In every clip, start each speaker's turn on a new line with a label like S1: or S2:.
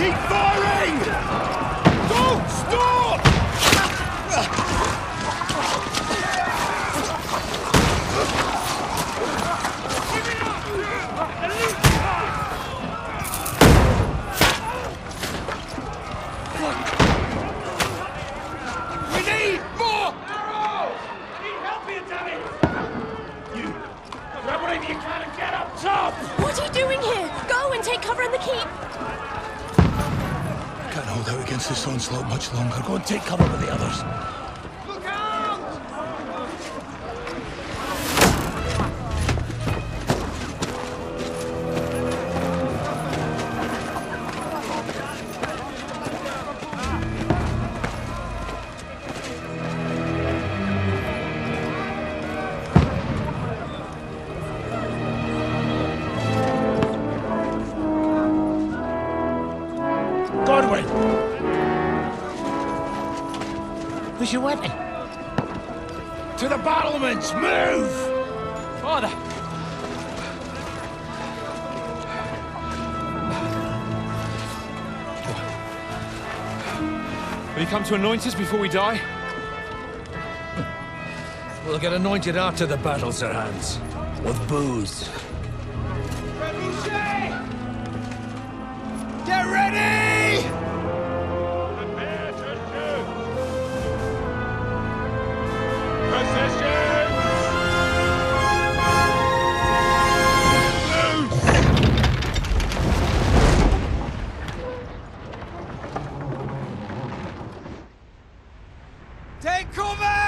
S1: Keep firing! Don't stop! We need more arrows! I need help here, damn it! You, grab whatever you can and get up top!
S2: What are you doing here? Go and take cover in the keep!
S1: Can't hold out against this onslaught much longer. Go and take cover with the others. Look out! Godwin! Where's your weapon? To the battlements! Move!
S3: Father! Will you come to anoint us before we die?
S4: We'll get anointed after the battles are hands. With booze.
S1: Get ready!
S5: Prepare to shoot! Position!
S1: Take cover!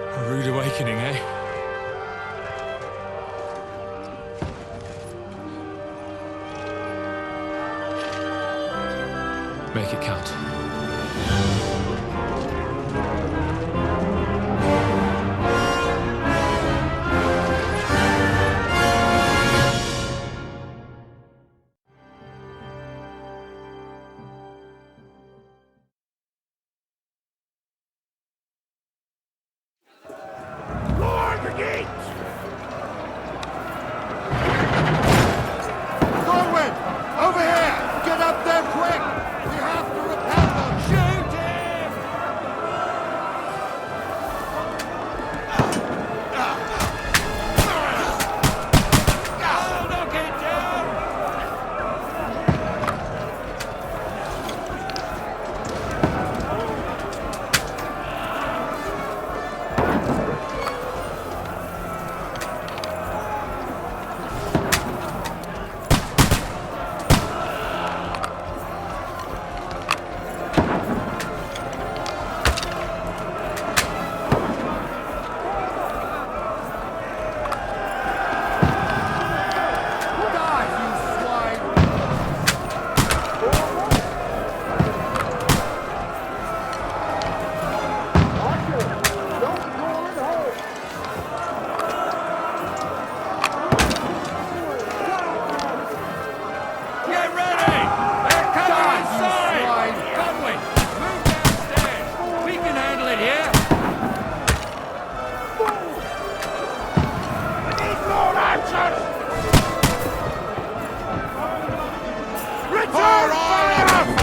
S3: A rude awakening, eh? Make it count.
S1: Lord Brigade! Corwin! Over here! Get up there quick! We have to repel them! Shoot him! Knock it down!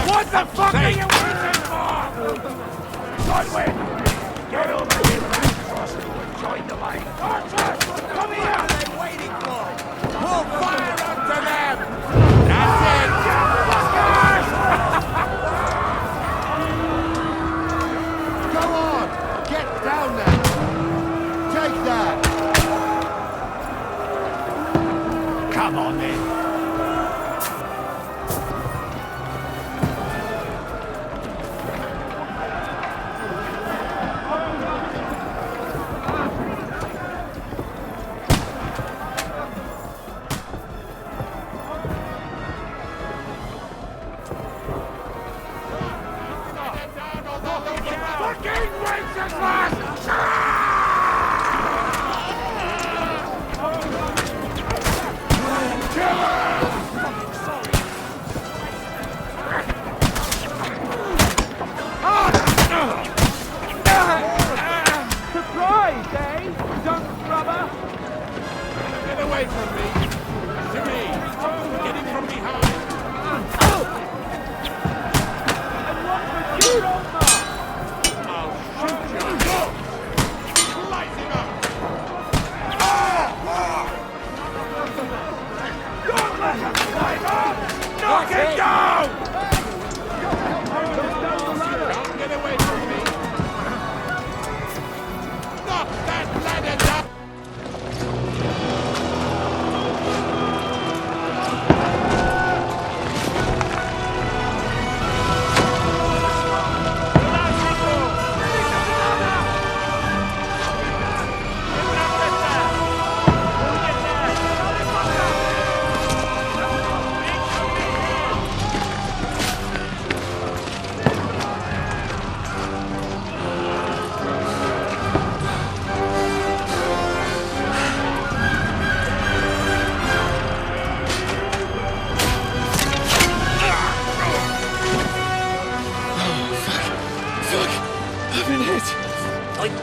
S1: What the fuck are you waiting for? Godwin! Get over here, Cross, and join the line. Archers! Come here! What are they waiting for? We'll fire onto them! That's it! Go on! Get down there! Take that! Come on, then.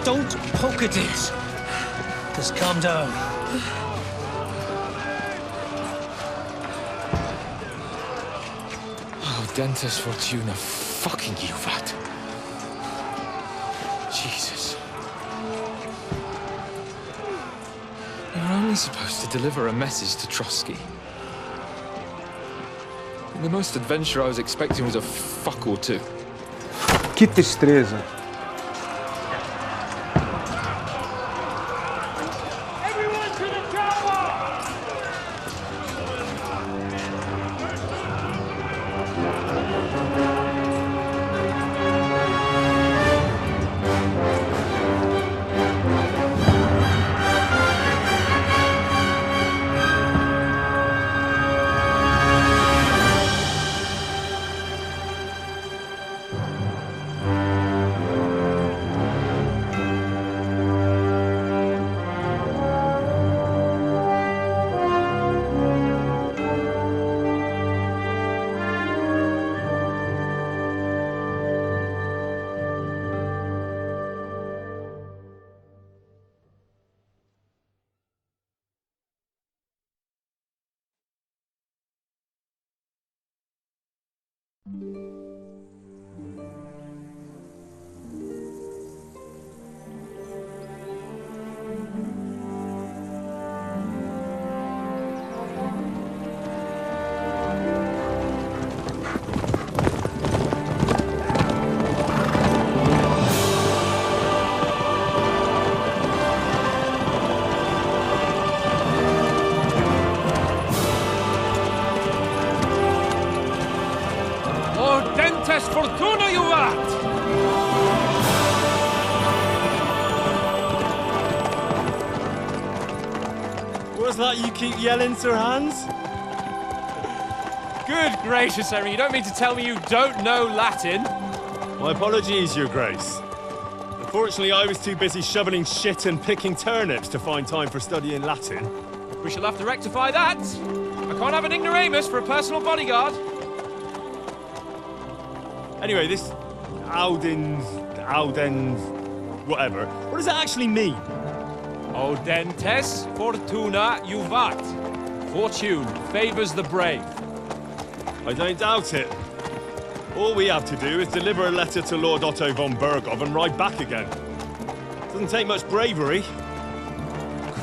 S4: Don't poke at it. Just calm down.
S3: Oh, Dentes Fortuna, fucking you, vat. Jesus. You're only supposed to deliver a message to Trotsky. And the most adventure I was expecting was a fuck or two.
S6: Que tristeza.
S1: Everyone to the chopper!
S3: Dentes Fortuna, you vat!
S7: What's that you keep yelling, Sir Hans?
S3: Good gracious, Henry, you don't mean to tell me you don't know Latin?
S7: My apologies, Your Grace. Unfortunately, I was too busy shoveling shit and picking turnips to find time for studying Latin.
S3: We shall have to rectify that. I can't have an ignoramus for a personal bodyguard.
S7: Anyway, this Audens, whatever. What does that actually mean?
S3: O Dentes Fortuna Juvat. Fortune favors the brave.
S7: I don't doubt it. All we have to do is deliver a letter to Lord Otto von Bergov and ride back again. Doesn't take much bravery.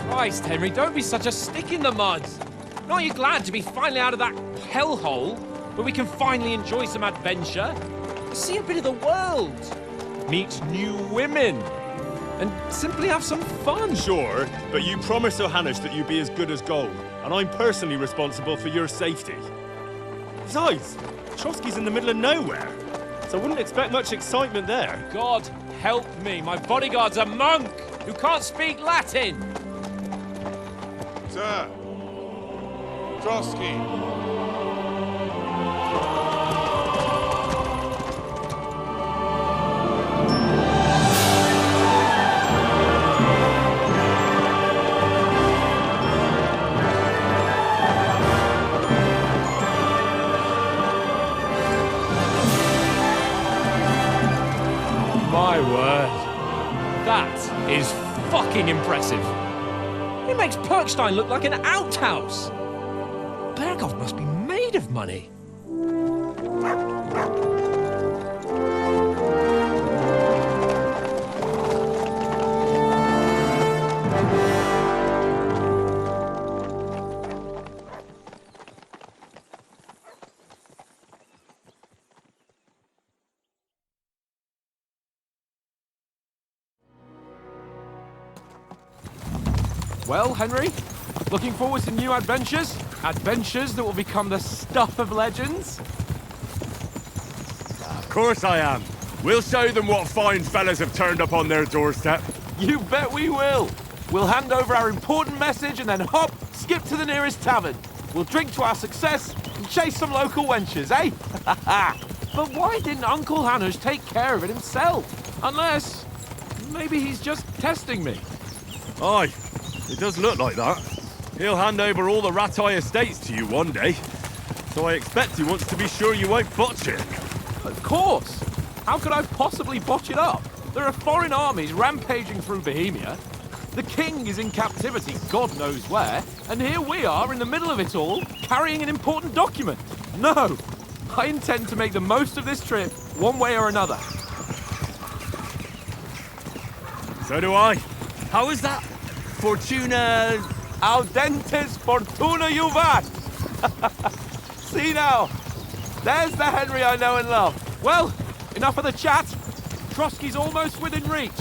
S3: Christ, Henry, don't be such a stick in the mud. Aren't you glad to be finally out of that hellhole where we can finally enjoy some adventure? See a bit of the world, meet new women, and simply have some fun.
S7: Sure, but you promised Johannes that you'd be as good as gold, and I'm personally responsible for your safety. Besides, Trotsky's in the middle of nowhere, so I wouldn't expect much excitement there.
S3: God help me, my bodyguard's a monk who can't speak Latin.
S5: Sir. Trotsky.
S3: My word. That is fucking impressive. It makes Perkstein look like an outhouse. Bergov must be made of money. Well, Henry, looking forward to new adventures? Adventures that will become the stuff of legends?
S5: Of course I am. We'll show them what fine fellas have turned up on their doorstep.
S3: You bet we will. We'll hand over our important message and then hop, skip to the nearest tavern. We'll drink to our success and chase some local wenches, eh? But why didn't Uncle Hanush take care of it himself? Unless, maybe he's just testing me.
S5: Aye, it does look like that. He'll hand over all the Ratai estates to you one day. So I expect he wants to be sure you won't botch it.
S3: Of course. How could I possibly botch it up? There are foreign armies rampaging through Bohemia. The king is in captivity, God knows where, and here we are in the middle of it all, carrying an important document. No, I intend to make the most of this trip, one way or another.
S5: So do I. How is that? Fortuna...
S3: Audentes fortuna juvat! See now, there's the Henry I know and love. Well, enough of the chat. Trotsky's almost within reach.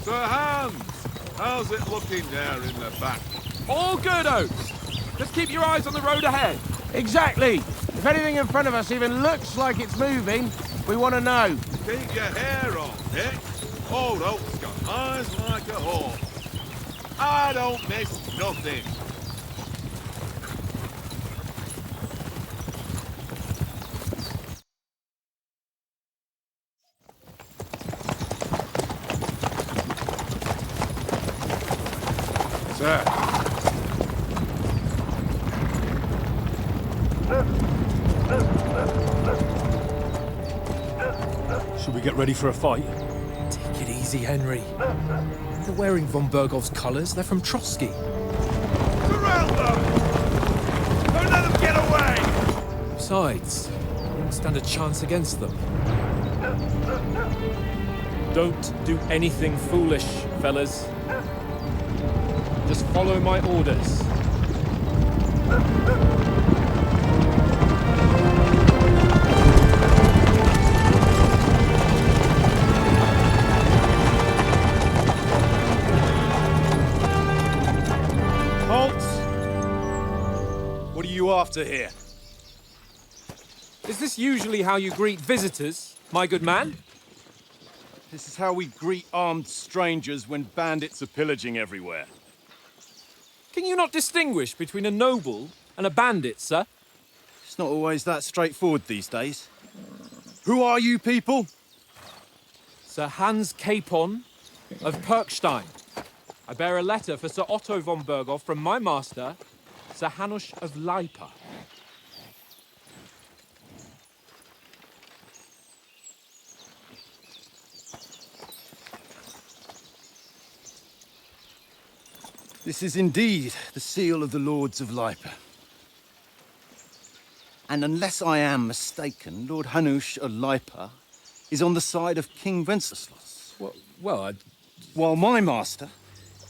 S8: Sir Hans, how's it looking there in the back?
S3: All good, Oates. Just keep your eyes on the road ahead.
S9: Exactly. If anything in front of us even looks like it's moving, we want to know.
S8: Keep your hair on, Dick. Old Oak's got eyes like a hawk. I don't miss nothing.
S6: Sir.
S7: Should we get ready for a fight?
S4: Take it easy, Henry. They're wearing von Bergov's colours. They're from Trotsky.
S8: Surround them! Don't let them get away!
S4: Besides, we don't stand a chance against them.
S10: Don't do anything foolish, fellas. Just follow my orders.
S7: Halt! What are you after here?
S10: Is this usually how you greet visitors, my good man?
S7: This is how we greet armed strangers when bandits are pillaging everywhere.
S10: Can you not distinguish between a noble and a bandit, sir?
S7: It's not always that straightforward these days. Who are you people?
S10: Sir Hans Capon of Perkstein. I bear a letter for Sir Otto von Berghoff from my master, Sir Hanush of Lipa.
S7: This is indeed the seal of the Lords of Lipa. And unless I am mistaken, Lord Hanush of Lipa is on the side of King Wenceslas. While my master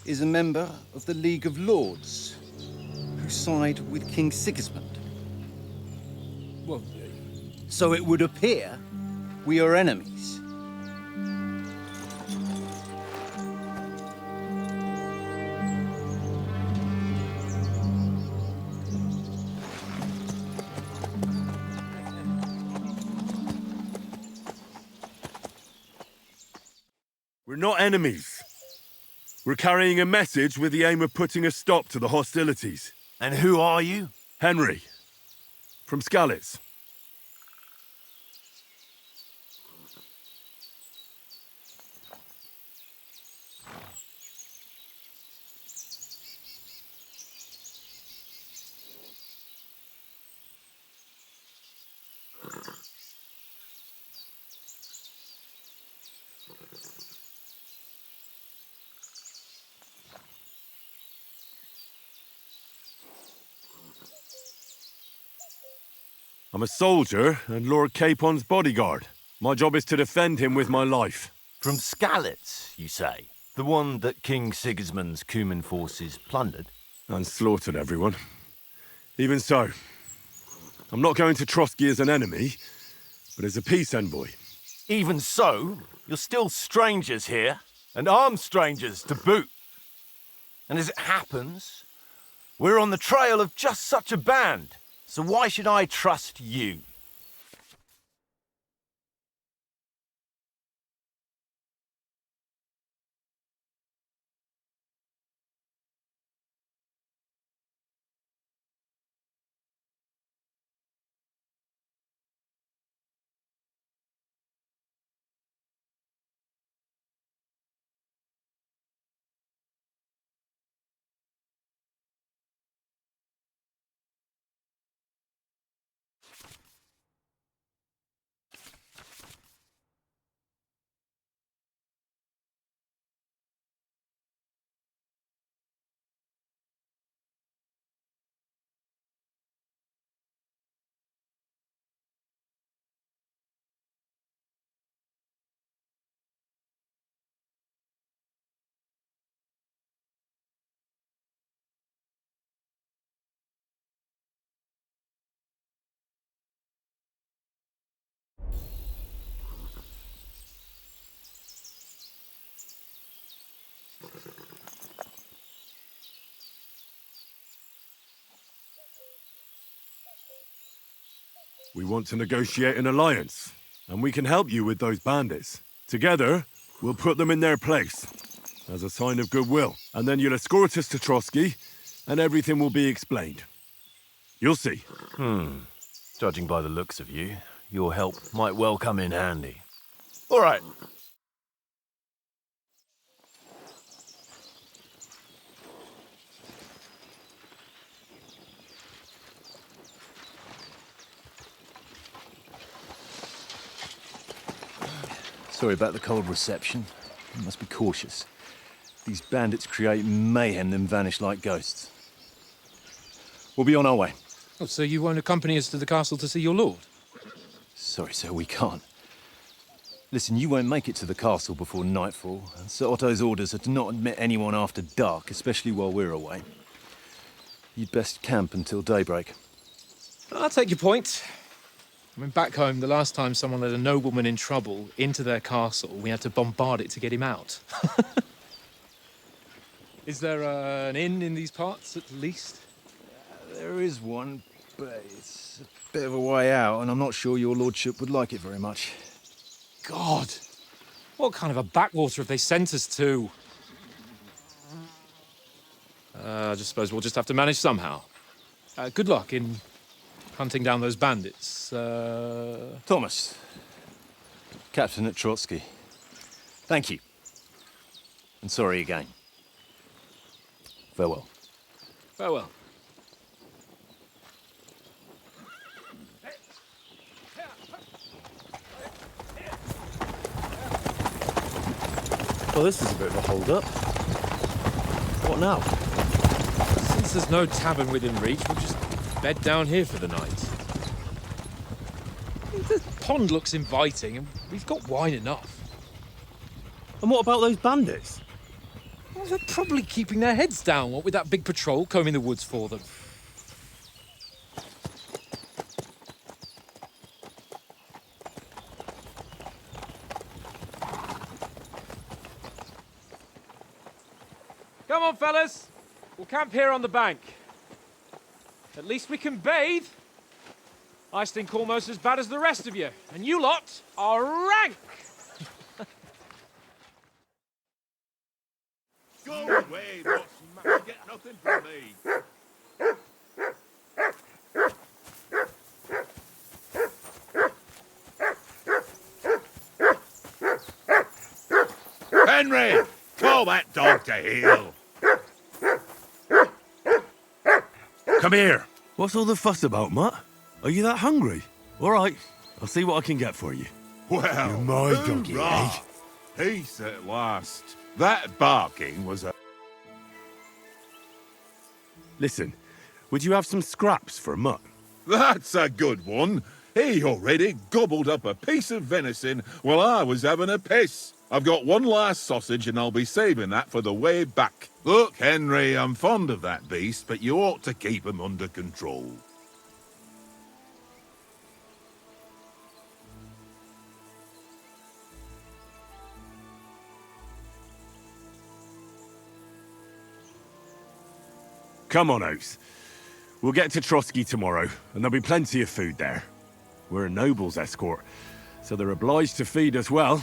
S7: is a member of the League of Lords, who side with King Sigismund. So it would appear we are enemies.
S5: We're not enemies. We're carrying a message with the aim of putting a stop to the hostilities.
S1: And who are you?
S5: Henry. From Skalitz. I'm a soldier and Lord Capon's bodyguard. My job is to defend him with my life.
S1: From Skalitz, you say? The one that King Sigismund's Cuman forces plundered?
S5: And slaughtered everyone. Even so, I'm not going to Trotsky as an enemy, but as a peace envoy.
S1: Even so, you're still strangers here, and armed strangers to boot. And as it happens, we're on the trail of just such a band. So why should I trust you?
S5: We want to negotiate an alliance, and we can help you with those bandits. Together, we'll put them in their place, as a sign of goodwill. And then you'll escort us to Trotsky, and everything will be explained. You'll see.
S11: Judging by the looks of you, your help might well come in handy.
S3: All right.
S11: Sorry about the cold reception. You must be cautious. These bandits create mayhem, then vanish like ghosts. We'll be on our way.
S4: Oh, so you won't accompany us to the castle to see your lord?
S11: Sorry, sir, we can't. Listen, you won't make it to the castle before nightfall, and Sir Otto's orders are to not admit anyone after dark, especially while we're away. You'd best camp until daybreak.
S4: I'll take your point. I mean, back home, the last time someone let a nobleman in trouble into their castle, we had to bombard it to get him out. Is there an inn in these parts, at least?
S11: There is one, but it's a bit of a way out, and I'm not sure your lordship would like it very much.
S4: God! What kind of a backwater have they sent us to? I just suppose we'll just have to manage somehow. Good luck in hunting down those bandits.
S11: Thomas, captain at Trotsky. Thank you. And sorry again. Farewell.
S4: Farewell.
S11: Well, this is a bit of a hold-up. What now?
S4: Since there's no tavern within reach, we'll just bed down here for the night. The pond looks inviting, and we've got wine enough.
S11: And what about those bandits?
S4: Well, they're probably keeping their heads down, what with that big patrol combing the woods for them. Come on, fellas. We'll camp here on the bank. At least we can bathe. I stink almost as bad as the rest of you, and you lot are rank!
S8: Go away, boss. You get nothing from me. Henry, call that dog to heel.
S5: Come here. What's all the fuss about, Mutt? Are you that hungry? All right, I'll see what I can get for you.
S8: Well,
S5: You're my doggy,
S8: hoorah.
S5: eh?
S8: Peace at last. That barking was a...
S5: Listen, would you have some scraps for Mutt?
S8: That's a good one. He already gobbled up a piece of venison while I was having a piss. I've got one last sausage and I'll be saving that for the way back. Look, Henry, I'm fond of that beast, but you ought to keep him under control.
S5: Come on, Oates. We'll get to Trotsky tomorrow, and there'll be plenty of food there. We're a noble's escort, so they're obliged to feed us well.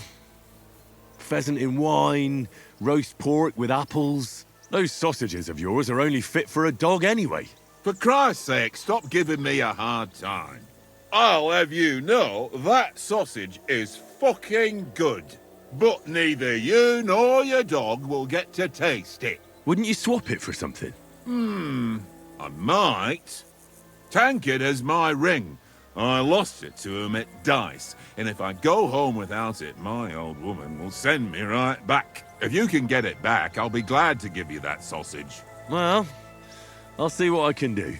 S5: Pheasant in wine, roast pork with apples. Those sausages of yours are only fit for a dog anyway.
S8: For Christ's sake, stop giving me a hard time. I'll have you know that sausage is fucking good. But neither you nor your dog will get to taste it.
S5: Wouldn't you swap it for something?
S8: I might. Tankard has my ring. I lost it to him at dice, and if I go home without it, my old woman will send me right back. If you can get it back, I'll be glad to give you that sausage.
S5: Well, I'll see what I can do.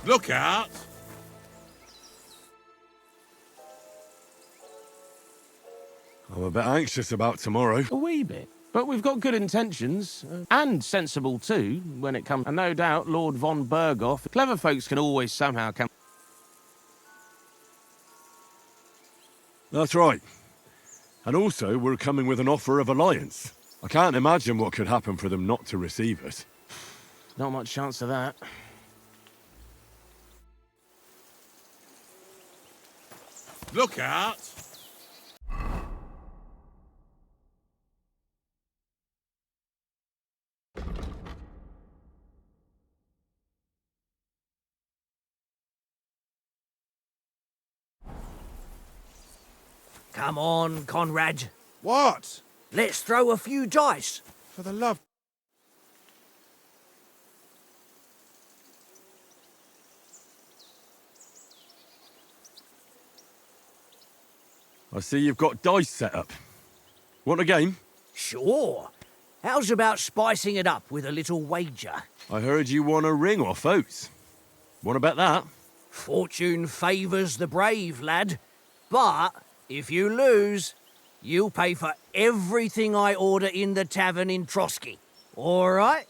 S8: Look out!
S5: I'm a bit anxious about tomorrow.
S9: A wee bit. But we've got good intentions, and sensible too, when it comes... And no doubt Lord von Berghoff, clever folks can always somehow come...
S5: That's right. And also, we're coming with an offer of alliance. I can't imagine what could happen for them not to receive us.
S9: Not much chance of that.
S8: Look out!
S12: Come on, Conrad.
S1: What?
S12: Let's throw a few dice.
S1: For the love...
S5: I see you've got dice set up. Want a game?
S12: Sure. How's about spicing it up with a little wager?
S5: I heard you won a ring off Oates. Want to bet that?
S12: Fortune favours the brave, lad. But if you lose, you'll pay for everything I order in the tavern in Trotsky. All right?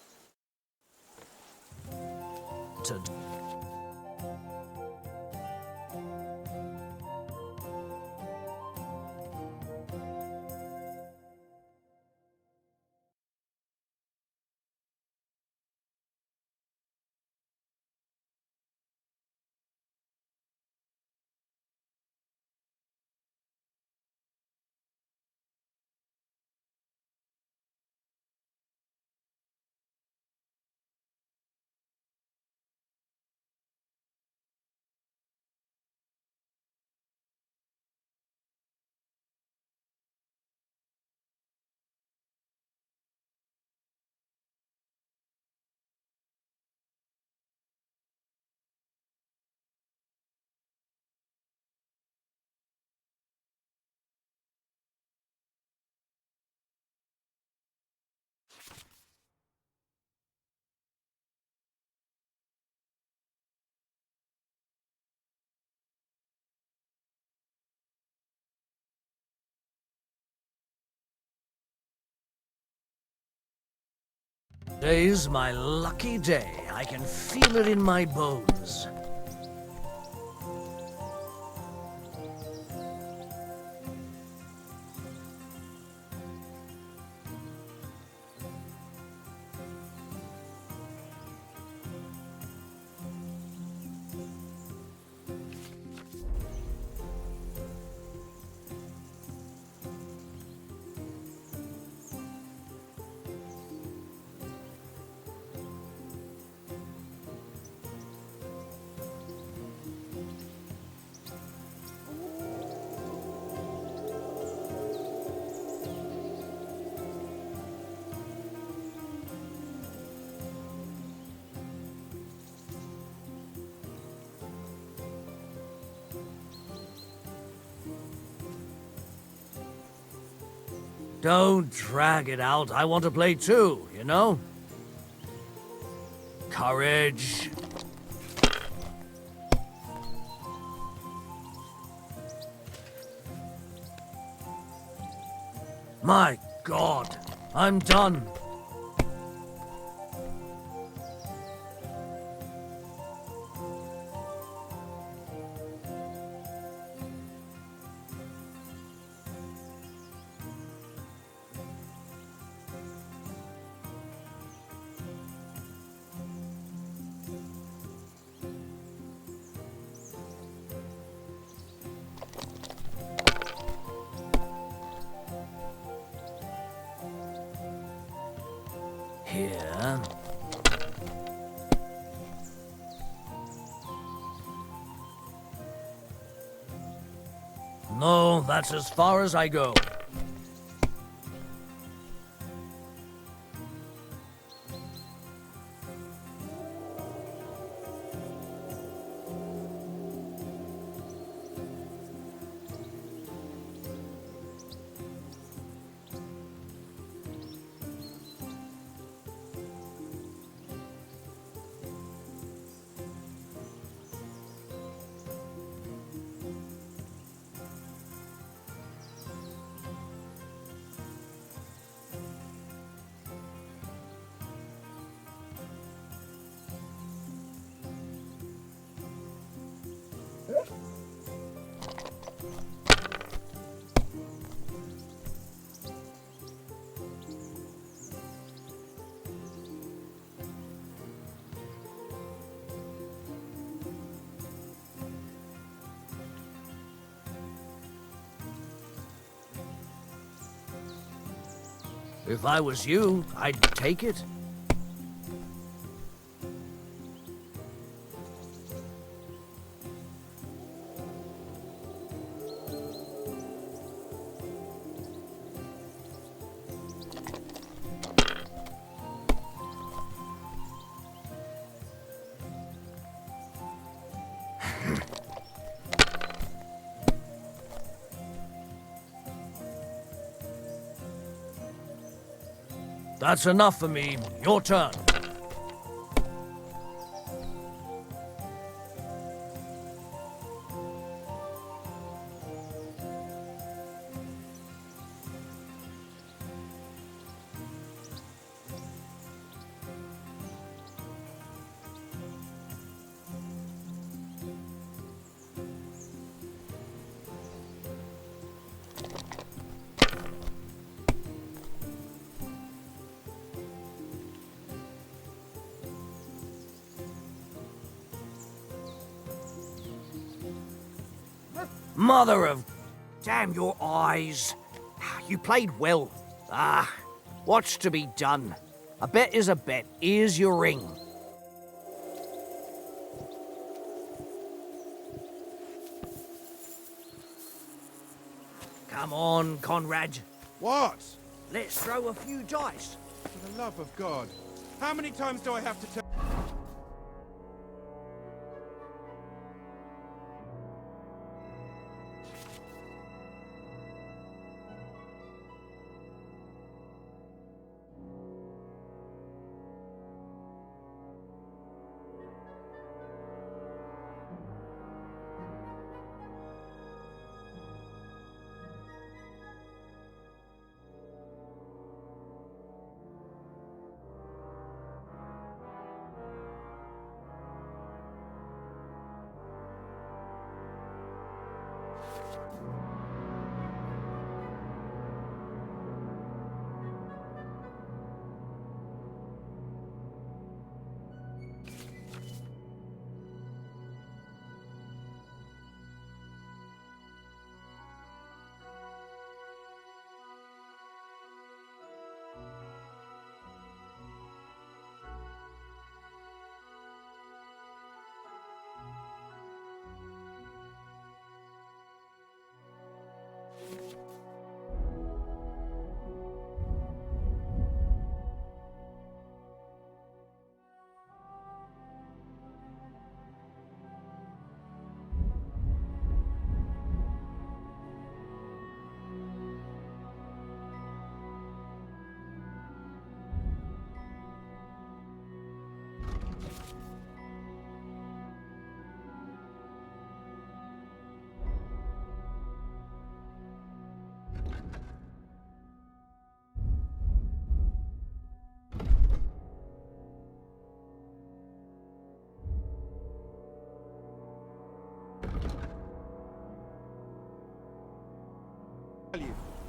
S12: Today's my lucky day. I can feel it in my bones. Don't drag it out. I want to play too, you know? Courage. My God, I'm done. Here. No, that's as far as I go. If I was you, I'd take it. That's enough for me. Your turn. Mother of... Damn your eyes. You played well. What's to be done? A bet is a bet. Here's your ring. Come on, Conrad.
S13: What?
S12: Let's throw a few dice.
S13: For the love of God. How many times do I have to tell...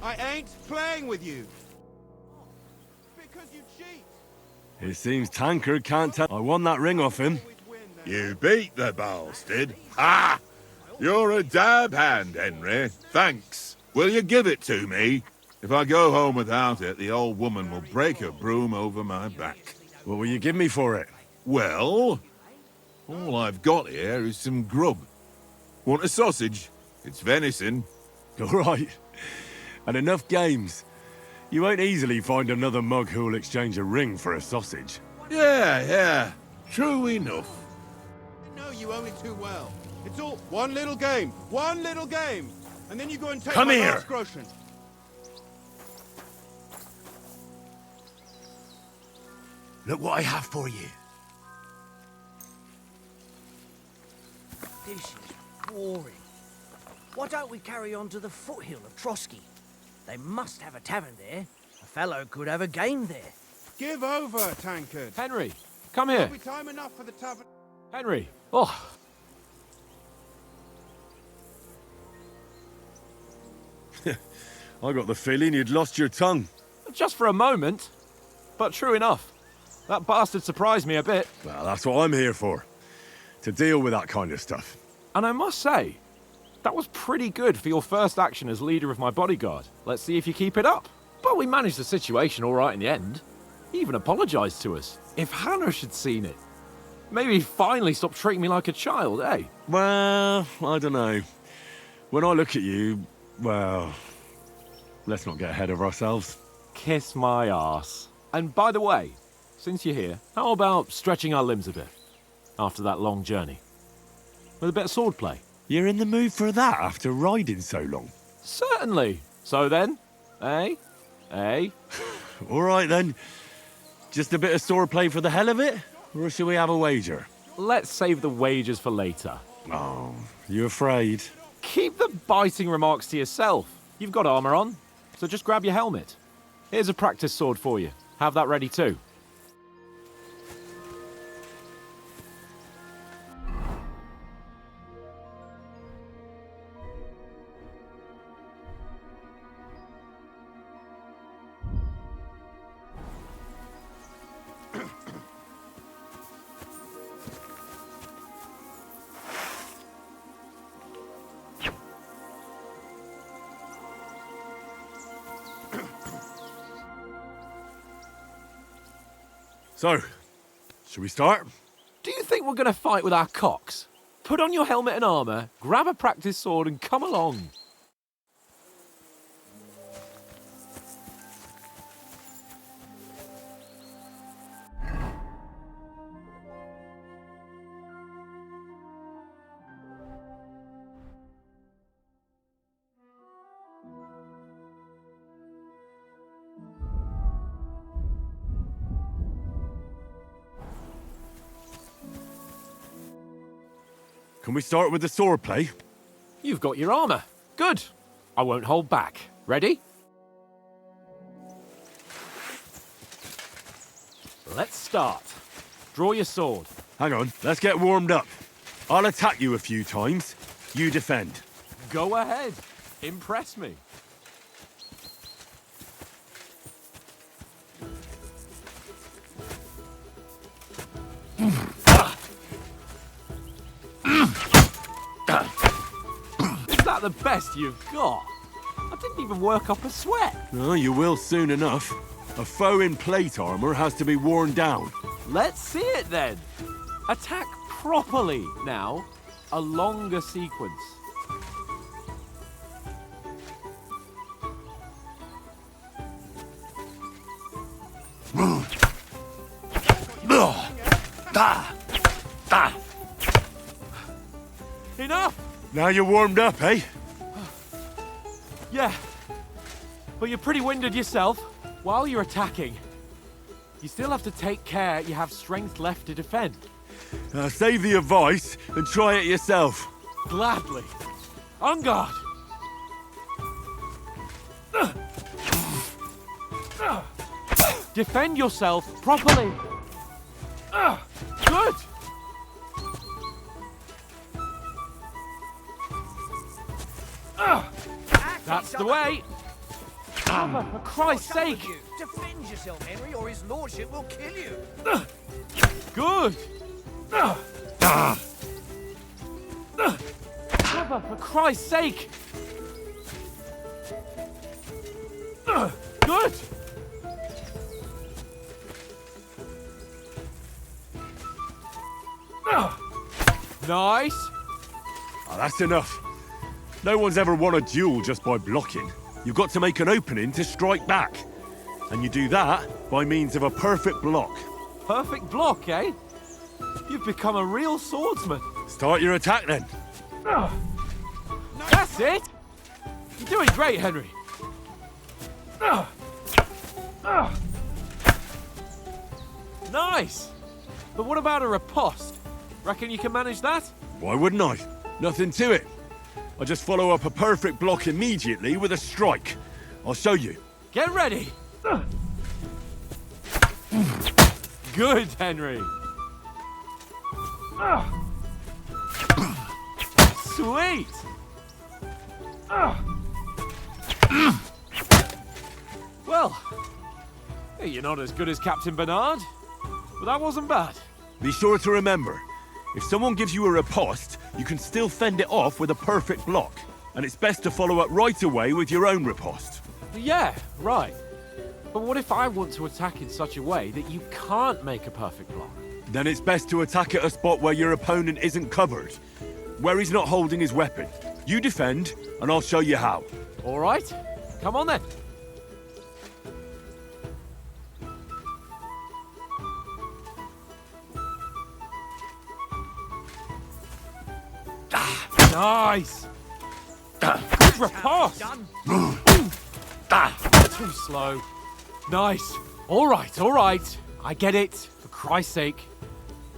S13: I ain't playing with you. Because you cheat.
S5: It seems Tankard can't tell. I won that ring off him.
S8: You beat the bastard. Ah! You're a dab hand, Henry. Thanks. Will you give it to me? If I go home without it, the old woman will break her broom over my back.
S5: What will you give me for it?
S8: Well, all I've got here is some grub. Want a sausage? It's venison.
S5: All right. And enough games. You won't easily find another mug who'll exchange a ring for a sausage.
S8: Yeah. True enough.
S13: I know you only too well. It's all one little game. And then you go and take
S5: Come
S13: my
S5: here.
S13: last groschen.
S5: Look what I have for you.
S12: This is boring. Why don't we carry on to the foothill of Trotsky? They must have a tavern there. A fellow could have a game there.
S13: Give over, Tankard.
S4: Henry, come here.
S13: There'll be time enough for the tavern.
S4: Henry. Oh.
S5: I got the feeling you'd lost your tongue.
S4: Just for a moment. But true enough. That bastard surprised me a bit.
S5: Well, that's what I'm here for. To deal with that kind of stuff.
S4: And I must say, that was pretty good for your first action as leader of my bodyguard. Let's see if you keep it up.
S3: But we managed the situation all right in the end. He even apologised to us. If Hanush had seen it, maybe he'd finally stop treating me like a child, eh?
S5: Well, I don't know. When I look at you, well, let's not get ahead of ourselves.
S3: Kiss my arse. And by the way, since you're here, how about stretching our limbs a bit after that long journey? With a bit of swordplay.
S5: You're in the mood for that after riding so long?
S3: Certainly. So then, eh? Eh?
S5: All right then. Just a bit of swordplay for the hell of it? Or shall we have a wager?
S3: Let's save the wagers for later.
S5: Oh, you afraid?
S3: Keep the biting remarks to yourself. You've got armour on, so just grab your helmet. Here's a practice sword for you. Have that ready too.
S5: So, shall we start?
S3: Do you think we're going to fight with our cocks? Put on your helmet and armour, grab a practice sword and come along.
S5: Can we start with the swordplay?
S3: You've got your armour. Good. I won't hold back. Ready? Let's start. Draw your sword.
S5: Hang on, let's get warmed up. I'll attack you a few times. You defend.
S3: Go ahead. Impress me. Is that the best you've got? I didn't even work up a sweat.
S5: Oh, you will soon enough. A foe in plate armour has to be worn down.
S3: Let's see it then. Attack properly now. A longer sequence. Enough!
S5: Now you're warmed up, eh?
S3: Yeah, but you're pretty winded yourself. While you're attacking, you still have to take care you have strength left to defend.
S5: Save the advice and try it yourself.
S3: Gladly. On guard! Defend yourself properly. Good! That's the way! For Christ's sake!
S12: Defend yourself, Henry, or his lordship will kill you.
S3: Good! For Christ's sake! Good! Nice!
S5: Oh, that's enough. No one's ever won a duel just by blocking. You've got to make an opening to strike back. And you do that by means of a perfect block.
S3: Perfect block, eh? You've become a real swordsman.
S5: Start your attack then.
S3: That's it! You're doing great, Henry. Nice! But what about a riposte? Reckon you can manage that?
S5: Why wouldn't I? Nothing to it. I just follow up a perfect block immediately with a strike. I'll show you.
S3: Get ready! Good, Henry. Sweet! Well, you're not as good as Captain Bernard, but that wasn't bad.
S5: Be sure to remember, if someone gives you a riposte, you can still fend it off with a perfect block. And it's best to follow up right away with your own riposte.
S3: Yeah, right.
S4: But what if I want to attack in such a way that you can't make a perfect block?
S5: Then it's best to attack at a spot where your opponent isn't covered. Where he's not holding his weapon. You defend, and I'll show you how.
S4: All right. Come on then. Nice! Good riposte! Too slow. Nice. All right. I get it. For Christ's sake.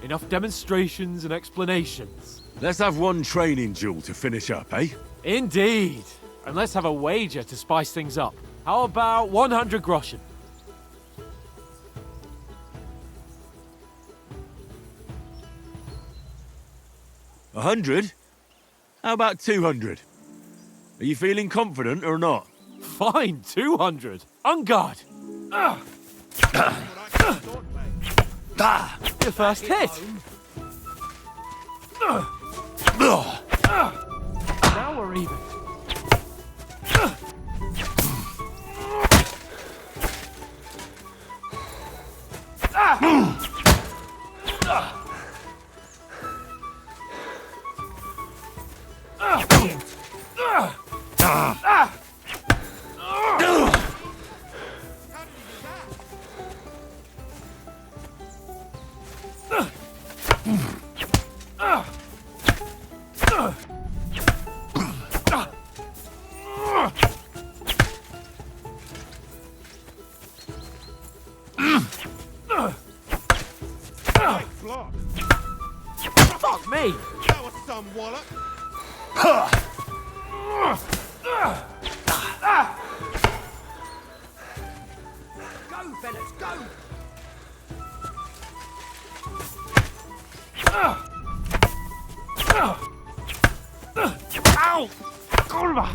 S4: Enough demonstrations and explanations.
S5: Let's have one training duel to finish up, eh?
S4: Indeed. And let's have a wager to spice things up. How about 100 groschen?
S5: A 100? How about 200? Are you feeling confident or not?
S4: Fine, 200. On guard. Your first hit. Now we're even. Fuck me!
S13: That was some wallop.
S12: Go, fellas, go!
S4: Ow! Kurwa!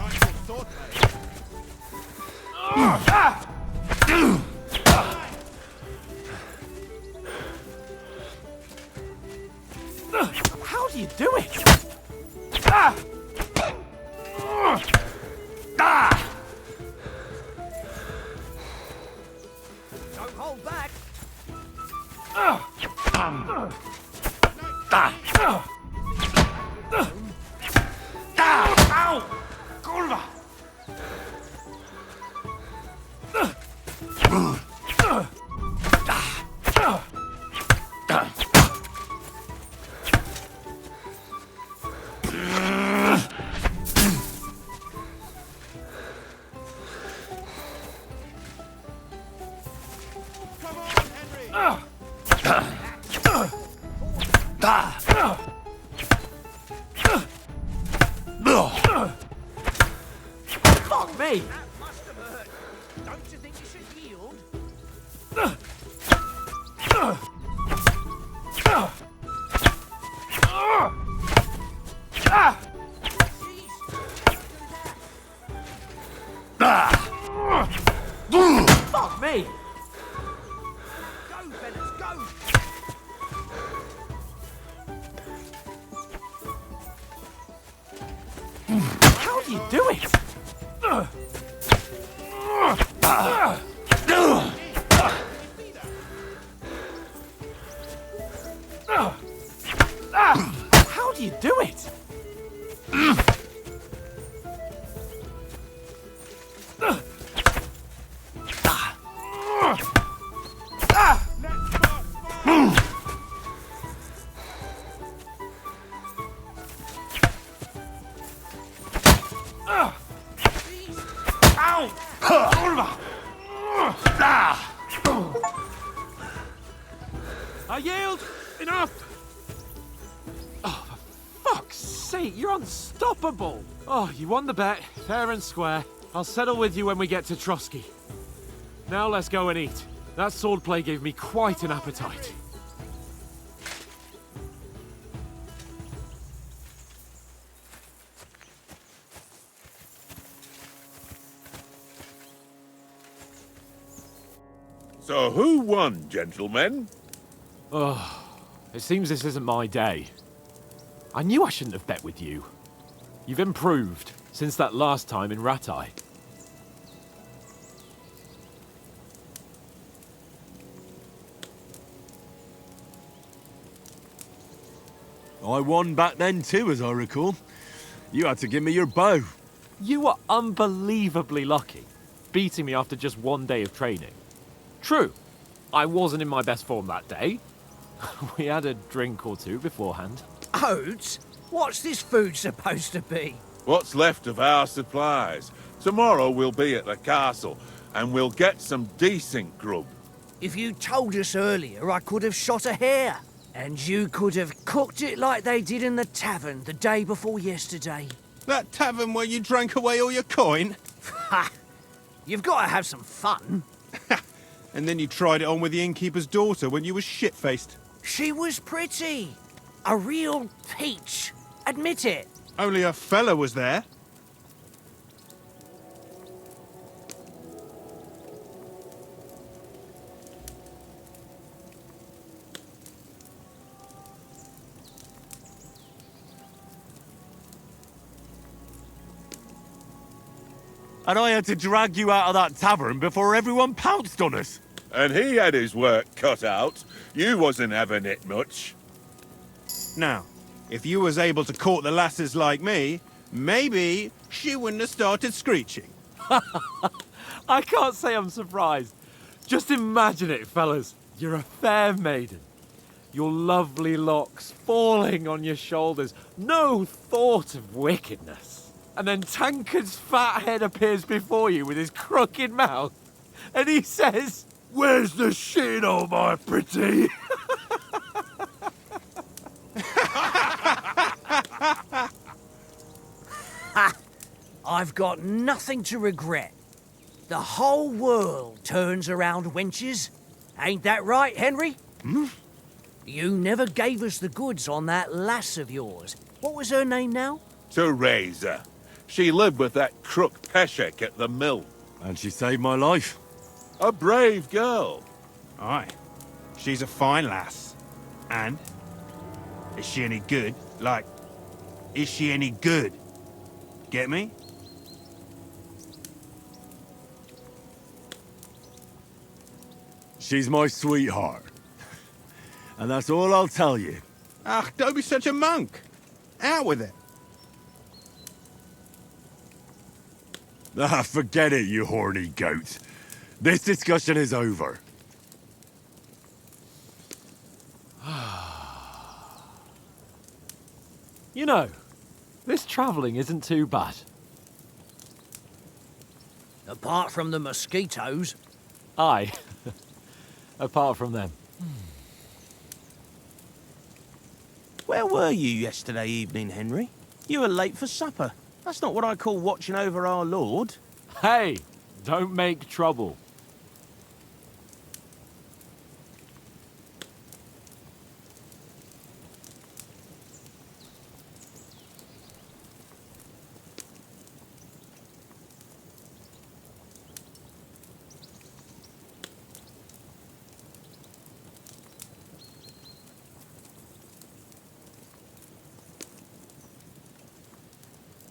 S4: How do you do it?
S12: Don't hold back.
S4: Ow! Kurwa!
S13: Come on, Henry.
S4: Fuck me!
S12: That must have hurt. Don't you think you should yield?
S4: Fuck me!
S12: Go, fellas, go!
S4: How do you do it? How do you do it? I yield! Enough! Oh, for fuck's sake, you're unstoppable! Oh, you won the bet, fair and square. I'll settle with you when we get to Trotsky. Now let's go and eat. That swordplay gave me quite an appetite.
S8: So who won, gentlemen?
S4: Oh, it seems this isn't my day. I knew I shouldn't have bet with you. You've improved since that last time in Ratai.
S5: I won back then too, as I recall. You had to give me your bow.
S3: You were unbelievably lucky, beating me after just one day of training. True, I wasn't in my best form that day. We had a drink or two beforehand.
S12: Oates? What's this food supposed to be?
S8: What's left of our supplies. Tomorrow we'll be at the castle, and we'll get some decent grub.
S12: If you told us earlier, I could have shot a hare. And you could have cooked it like they did in the tavern the day before yesterday.
S13: That tavern where you drank away all your coin?
S12: Ha! You've got to have some fun.
S13: And then you tried it on with the innkeeper's daughter when you were shit-faced.
S12: She was pretty. A real peach. Admit it.
S13: Only a fella was there.
S5: And I had to drag you out of that tavern before everyone pounced on us.
S8: And he had his work cut out. You wasn't having it much.
S13: Now, if you was able to court the lasses like me, maybe she wouldn't have started screeching.
S3: I can't say I'm surprised. Just imagine it, fellas. You're a fair maiden. Your lovely locks falling on your shoulders. No thought of wickedness. And then Tankard's fat head appears before you with his crooked mouth. And he says, "Where's the shit, oh my pretty?"
S12: I've got nothing to regret. The whole world turns around wenches. Ain't that right, Henry?
S8: Hmm?
S12: You never gave us the goods on that lass of yours. What was her name now?
S8: Teresa. She lived with that crook Peshek at the mill.
S5: And she saved my life.
S8: A brave girl.
S13: Aye. She's a fine lass. And? Is she any good? Like, is she any good? Get me?
S5: She's my sweetheart. And that's all I'll tell you.
S13: Ah, don't be such a monk. Out with it.
S5: Ah, forget it, you horny goat. This discussion is over.
S3: You know, this travelling isn't too bad.
S12: Apart from the mosquitoes.
S3: Aye. Apart from them.
S9: Where were you yesterday evening, Henry? You were late for supper. That's not what I call watching over our Lord.
S3: Hey, don't make trouble.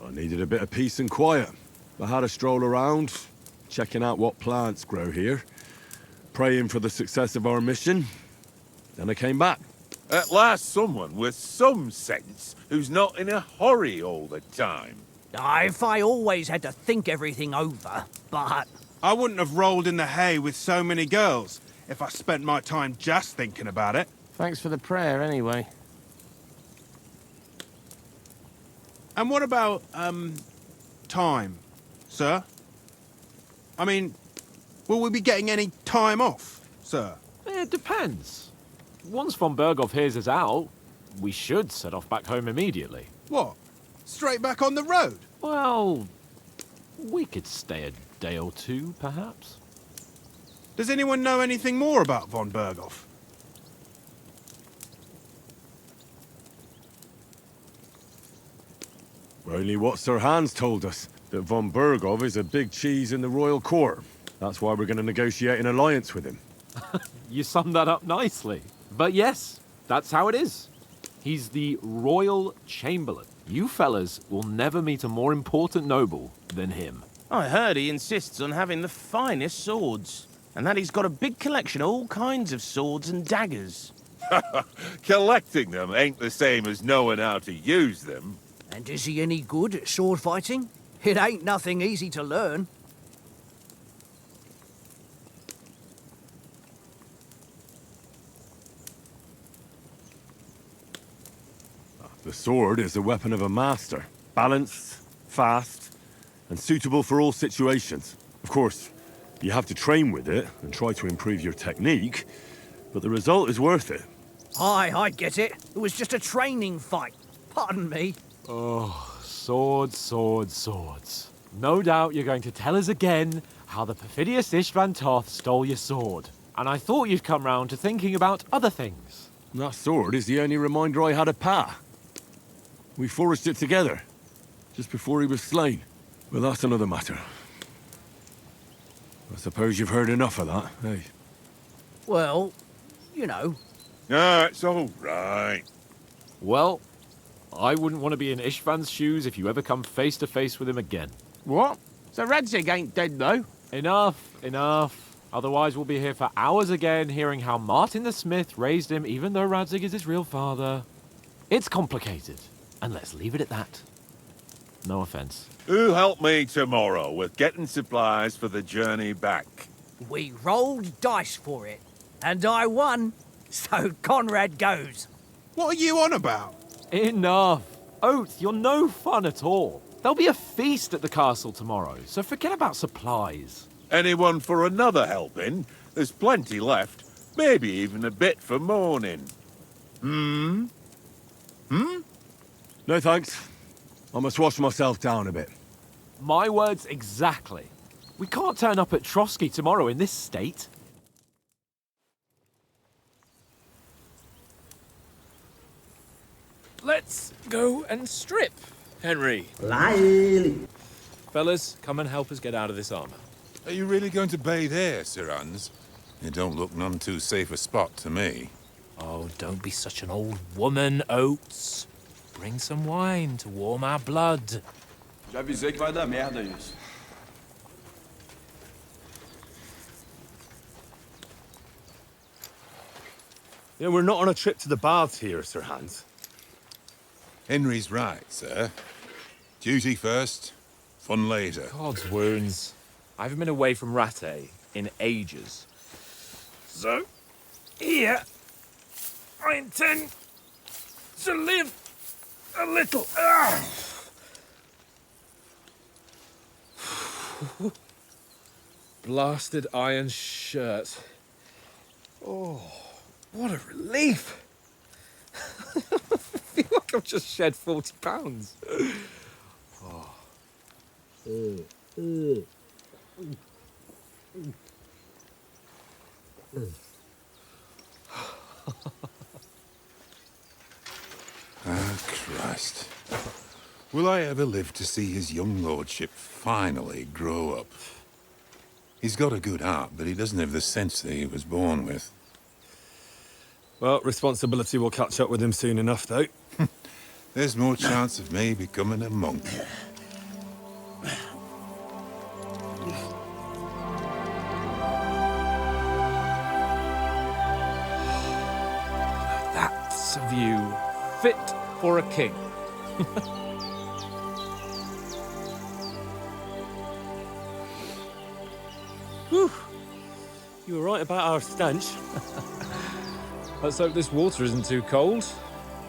S5: I needed a bit of peace and quiet. I had a stroll around, checking out what plants grow here, praying for the success of our mission. Then I came back.
S8: At last someone with some sense who's not in a hurry all the time.
S12: If I always had to think everything over, but...
S13: I wouldn't have rolled in the hay with so many girls if I spent my time just thinking about it.
S9: Thanks for the prayer, anyway.
S13: And what about, time, sir? I mean, will we be getting any time off, sir?
S3: It depends. Once von Berghoff hears us out, we should set off back home immediately.
S13: What? Straight back on the road?
S3: Well, we could stay a day or two, perhaps.
S13: Does anyone know anything more about von Berghoff?
S5: Only what Sir Hans told us, that von Berghoff is a big cheese in the royal court. That's why we're going to negotiate an alliance with him.
S3: You summed that up nicely. But yes, that's how it is. He's the royal chamberlain. You fellas will never meet a more important noble than him.
S9: I heard he insists on having the finest swords, and that he's got a big collection of all kinds of swords and daggers.
S8: Collecting them ain't the same as knowing how to use them.
S12: And is he any good at sword fighting? It ain't nothing easy to learn.
S5: The sword is the weapon of a master. Balanced, fast, and suitable for all situations. Of course, you have to train with it and try to improve your technique, but the result is worth it.
S12: Aye, I get it. It was just a training fight. Pardon me.
S4: Oh, swords, swords, swords. No doubt you're going to tell us again how the perfidious Istvan Toth stole your sword. And I thought you'd come round to thinking about other things.
S5: That sword is the only reminder I had of Pa. We forged it together, just before he was slain. But that's another matter. I suppose you've heard enough of that, eh?
S12: Well, you know.
S8: Ah, it's all right.
S4: Well, I wouldn't want to be in Istvan's shoes if you ever come face to face with him again.
S9: What? So Radzig ain't dead, though?
S4: Enough, enough. Otherwise we'll be here for hours again hearing how Martin the Smith raised him even though Radzig is his real father. It's complicated, and let's leave it at that. No offense.
S8: Who'll help me tomorrow with getting supplies for the journey back?
S12: We rolled dice for it, and I won, so Conrad goes.
S13: What are you on about?
S4: Enough. Oath, you're no fun at all. There'll be a feast at the castle tomorrow, so forget about supplies.
S8: Anyone for another helping? There's plenty left. Maybe even a bit for morning. Hmm?
S5: No thanks. I must wash myself down a bit.
S4: My words exactly. We can't turn up at Trotsky tomorrow in this state.
S10: Let's go and strip, Henry. Fellas, come and help us get out of this armor.
S14: Are you really going to bathe here, Sir Hans? It don't look none too safe a spot to me.
S10: Oh, don't be such an old woman, Oates. Bring some wine to warm our blood.
S15: Já avisei que vai dar merda isso.
S7: You know, we're not on a trip to the baths here, Sir Hans.
S14: Henry's right, sir. Duty first, fun later.
S10: God's wounds. I haven't been away from Rattay in ages. So, here, I intend to live a little. Blasted iron shirt. Oh, what a relief. I feel like I've just shed 40 pounds.
S14: Ah, Christ. Will I ever live to see his young lordship finally grow up? He's got a good heart, but he doesn't have the sense that he was born with.
S7: Well, responsibility will catch up with him soon enough, though.
S14: There's more chance of me becoming a monk.
S10: That's a view fit for a king.
S7: Whew. You were right about our stench.
S10: Let's hope this water isn't too cold.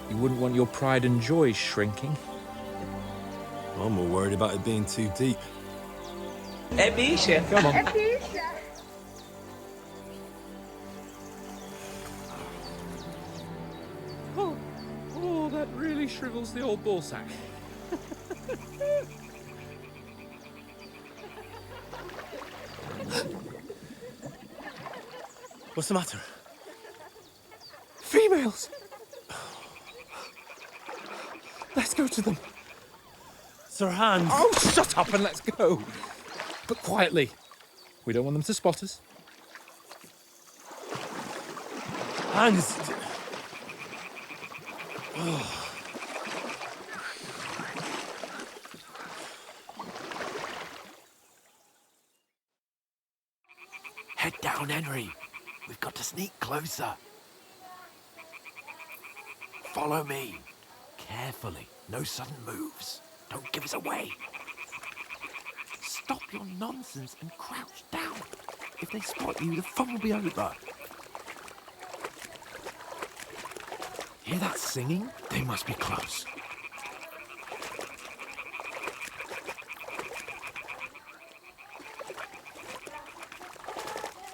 S10: You wouldn't want your pride and joy shrinking.
S7: I'm more worried about it being too deep.
S10: Come on. Oh, that really shrivels the old ballsack.
S7: What's the matter?
S10: Females! Let's go to them.
S7: Sir Hans!
S10: Oh, shut up and let's go. But quietly. We don't want them to spot us.
S7: Hans!
S3: Head down, Henry. We've got to sneak closer.
S1: Follow me. Carefully. No sudden moves. Don't give us away. Stop your nonsense and crouch down. If they spot you, the fun will be over. Hear that singing? They must be close.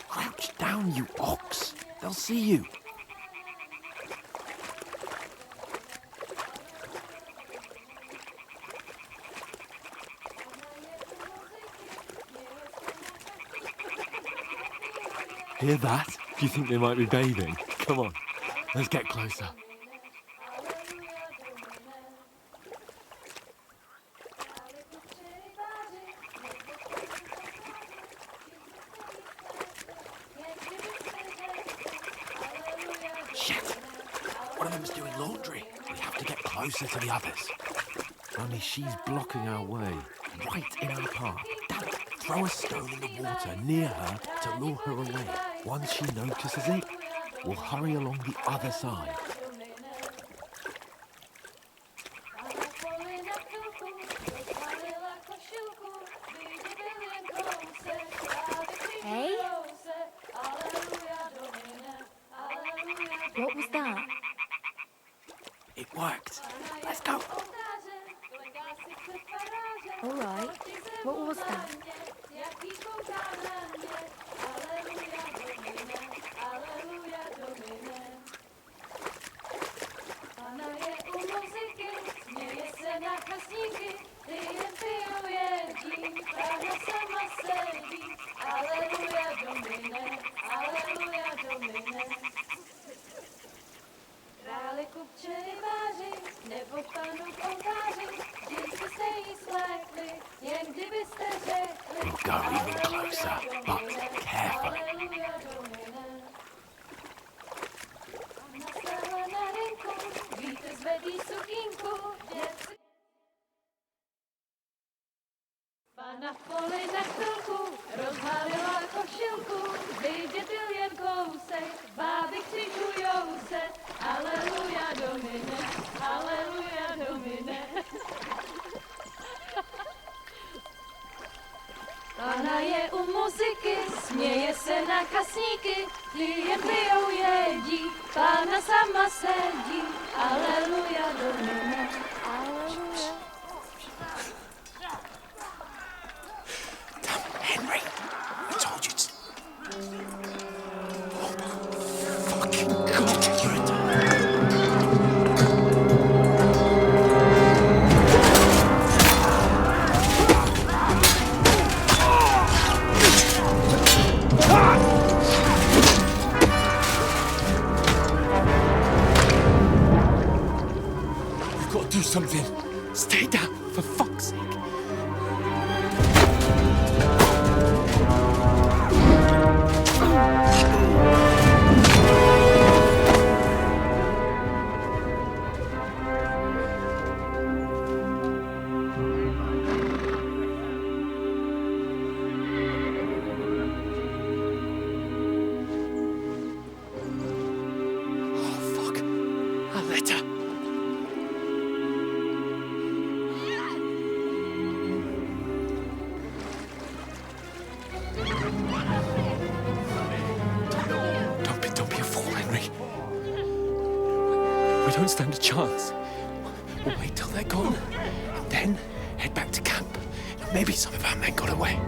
S1: Crouch down, you ox. They'll see you. Hear that? Do you think they might be bathing? Come on, let's get closer. Shit! One of them's doing laundry. We have to get closer to the others. Only she's blocking our way, right in our path. Damn it. Throw a stone in the water near her to lure her away. Once she notices it, we'll hurry along the other side.
S2: Hey? What was that?
S1: It worked. Let's go.
S2: All right. What was that?
S1: We'll go even closer, but carefully.
S16: Na poli na chvilku rozhalila košilku, vydětil jen kousek, báby křižujou se, aleluja domine, aleluja domine. Pana je u muziky, směje se na kasníky, ty jen pijou jedí, Pána sama sedí, aleluja domine, aleluja.
S1: Henry, I told you to... Oh, fucking God, you're a We've got to do something. Stay down, for fuck's sake. Don't be a fool, Henry. We don't stand a chance. We'll wait till they're gone, and then head back to camp. Maybe some of our men got away.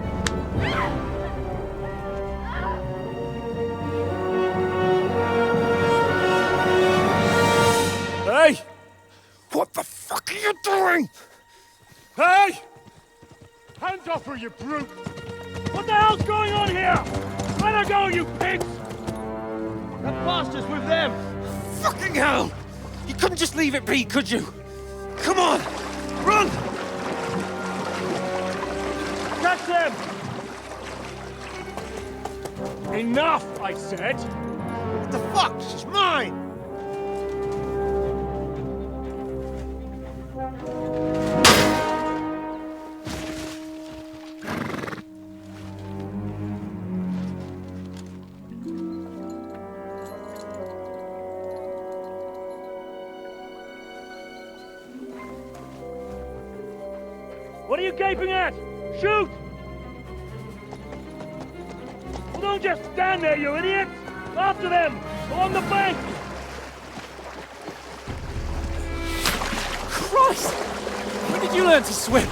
S7: Hey!
S1: What the fuck are you doing?
S7: Hey! Hands off her, you brute! What the hell's going on here? Let her go, you pigs! That bastard's with them!
S1: Fucking hell! You couldn't just leave it be, could you? Come on! Run!
S7: Catch them! Enough, I said!
S12: What the fuck? She's mine!
S1: What are you gaping at? Shoot! Well, don't just stand there, you idiot! After them! Along the bank!
S3: Christ! When did you learn to swim?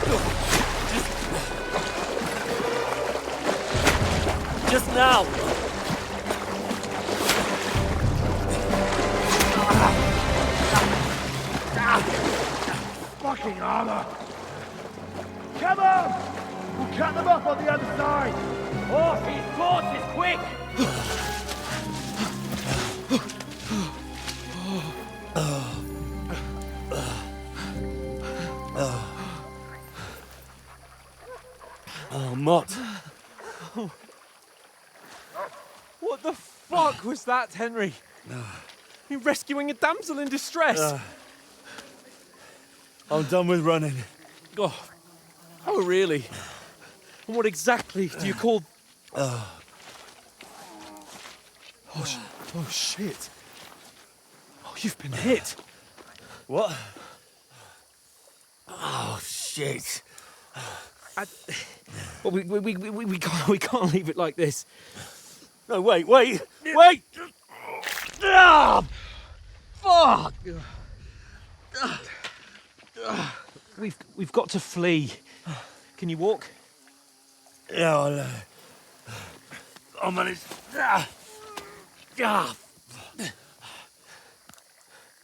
S1: Just now! Fucking armor! Come on! We'll cut them off on the other side! Horses, quick!
S3: Oh, Mott. What the fuck was that, Henry? You're rescuing a damsel in distress.
S1: I'm done with running.
S3: Oh, really? And what exactly do you call... Oh, shit. Oh, you've been hit.
S1: What? Oh, shit.
S3: Well, we can't leave it like this.
S1: No, wait! Ah! Fuck!
S3: We've got to flee. Can you walk?
S1: Yeah, I'll manage.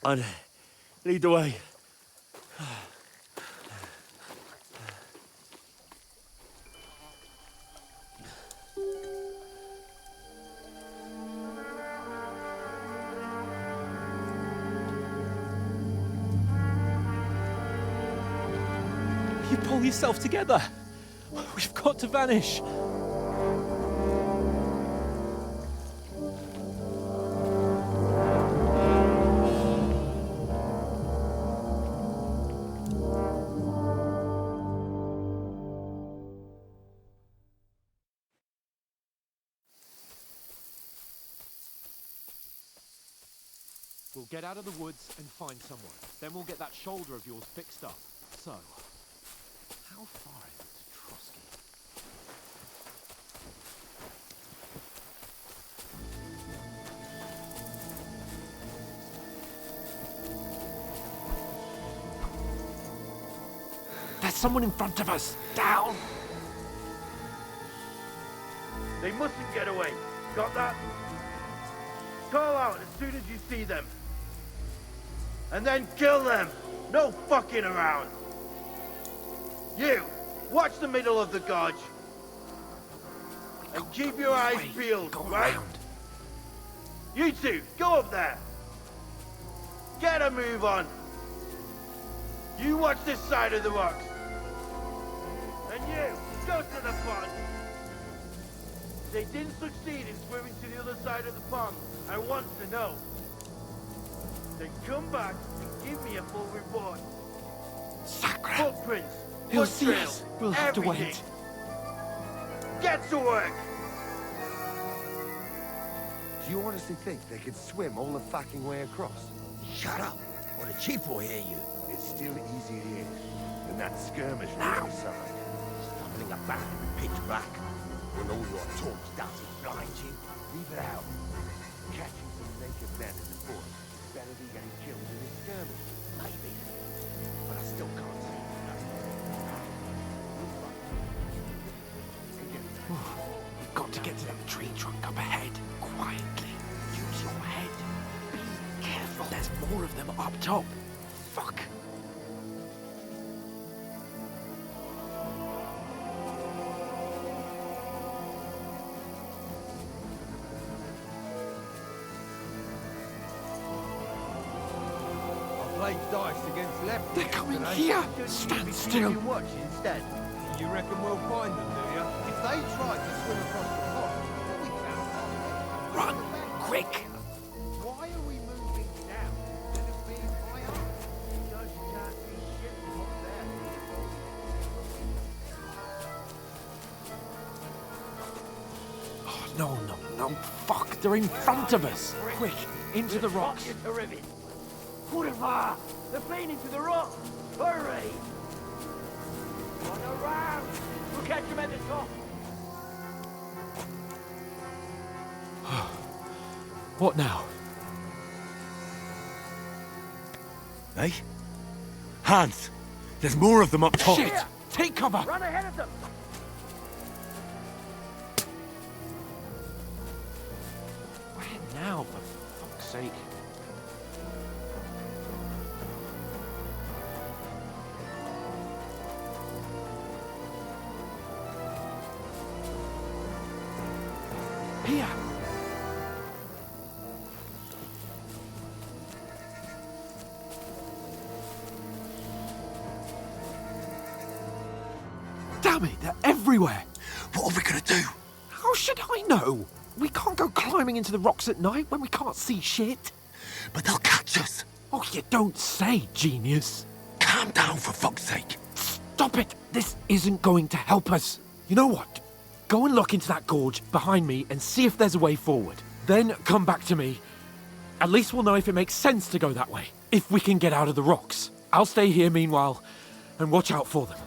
S1: I'd lead the way.
S3: You pull yourself together. We've got to vanish. We'll get out of the woods and find someone. Then we'll get that shoulder of yours fixed up. So, how far is it to Trotsky? There's someone in front of us! Down!
S1: They mustn't get away. Got that? Call out as soon as you see them. And then kill them! No fucking around! You! Watch the middle of the gorge! And keep your eyes peeled, right? You two, go up there! Get a move on! You watch this side of the rocks! And you, go to the pond! They didn't succeed in swimming to the other side of the pond. I want to know. Then come back and give me a full report.
S3: Sacre!
S1: Footprints,
S3: He'll
S1: foot
S3: see
S1: trails,
S3: us. We'll have to
S1: everything.
S3: wait.
S1: Get to work!
S17: Do you honestly think they could swim all the fucking way across?
S1: Shut up, or the chief will hear you.
S17: It's still easier here than that skirmish on the other side.
S1: Stumbling about in the pitch black. When all your talk doesn't blind you,
S17: Leave it out. Catching some naked men in the forest is better than getting killed in a skirmish.
S1: maybe. But I still can't see
S3: We've got to get to that tree trunk up ahead. Quietly. Use your head. Be careful. There's more of them up top. Fuck.
S17: Played dice against left.
S3: They're coming here. Stand still.
S17: You watch instead. You reckon we'll find them, do you? If they tried to swim across the pond, we found them.
S3: Run! Quick!
S17: Why are we moving now instead of being high up? Because you can't see shit from up there.
S3: Oh, no. Fuck, they're in front of us. Quick, into the rocks.
S1: Terrific. Put it far! They're playing into the rock! Hurry!
S12: around! We'll catch him at the top!
S3: What now?
S5: Eh? Hans! There's more of them up top!
S3: Shit! Take cover!
S12: Run ahead of them!
S3: Where now, for fuck's sake? Here! Damn it, they're everywhere!
S5: What are we gonna do?
S3: How should I know? We can't go climbing into the rocks at night when we can't see shit.
S5: But they'll catch us!
S3: Oh, you don't say, genius.
S5: Calm down, for fuck's sake!
S3: Stop it! This isn't going to help us. You know what? Go and look into that gorge behind me and see if there's a way forward. Then come back to me. At least we'll know if it makes sense to go that way. If we can get out of the rocks. I'll stay here meanwhile and watch out for them.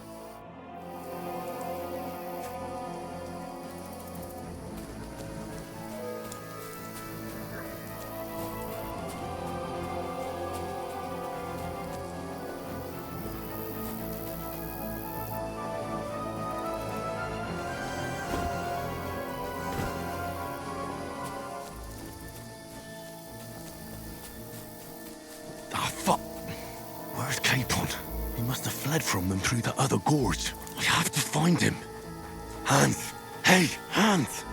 S5: Fled from them through the other gorge. I have to find him. Hans! Hey, Hans!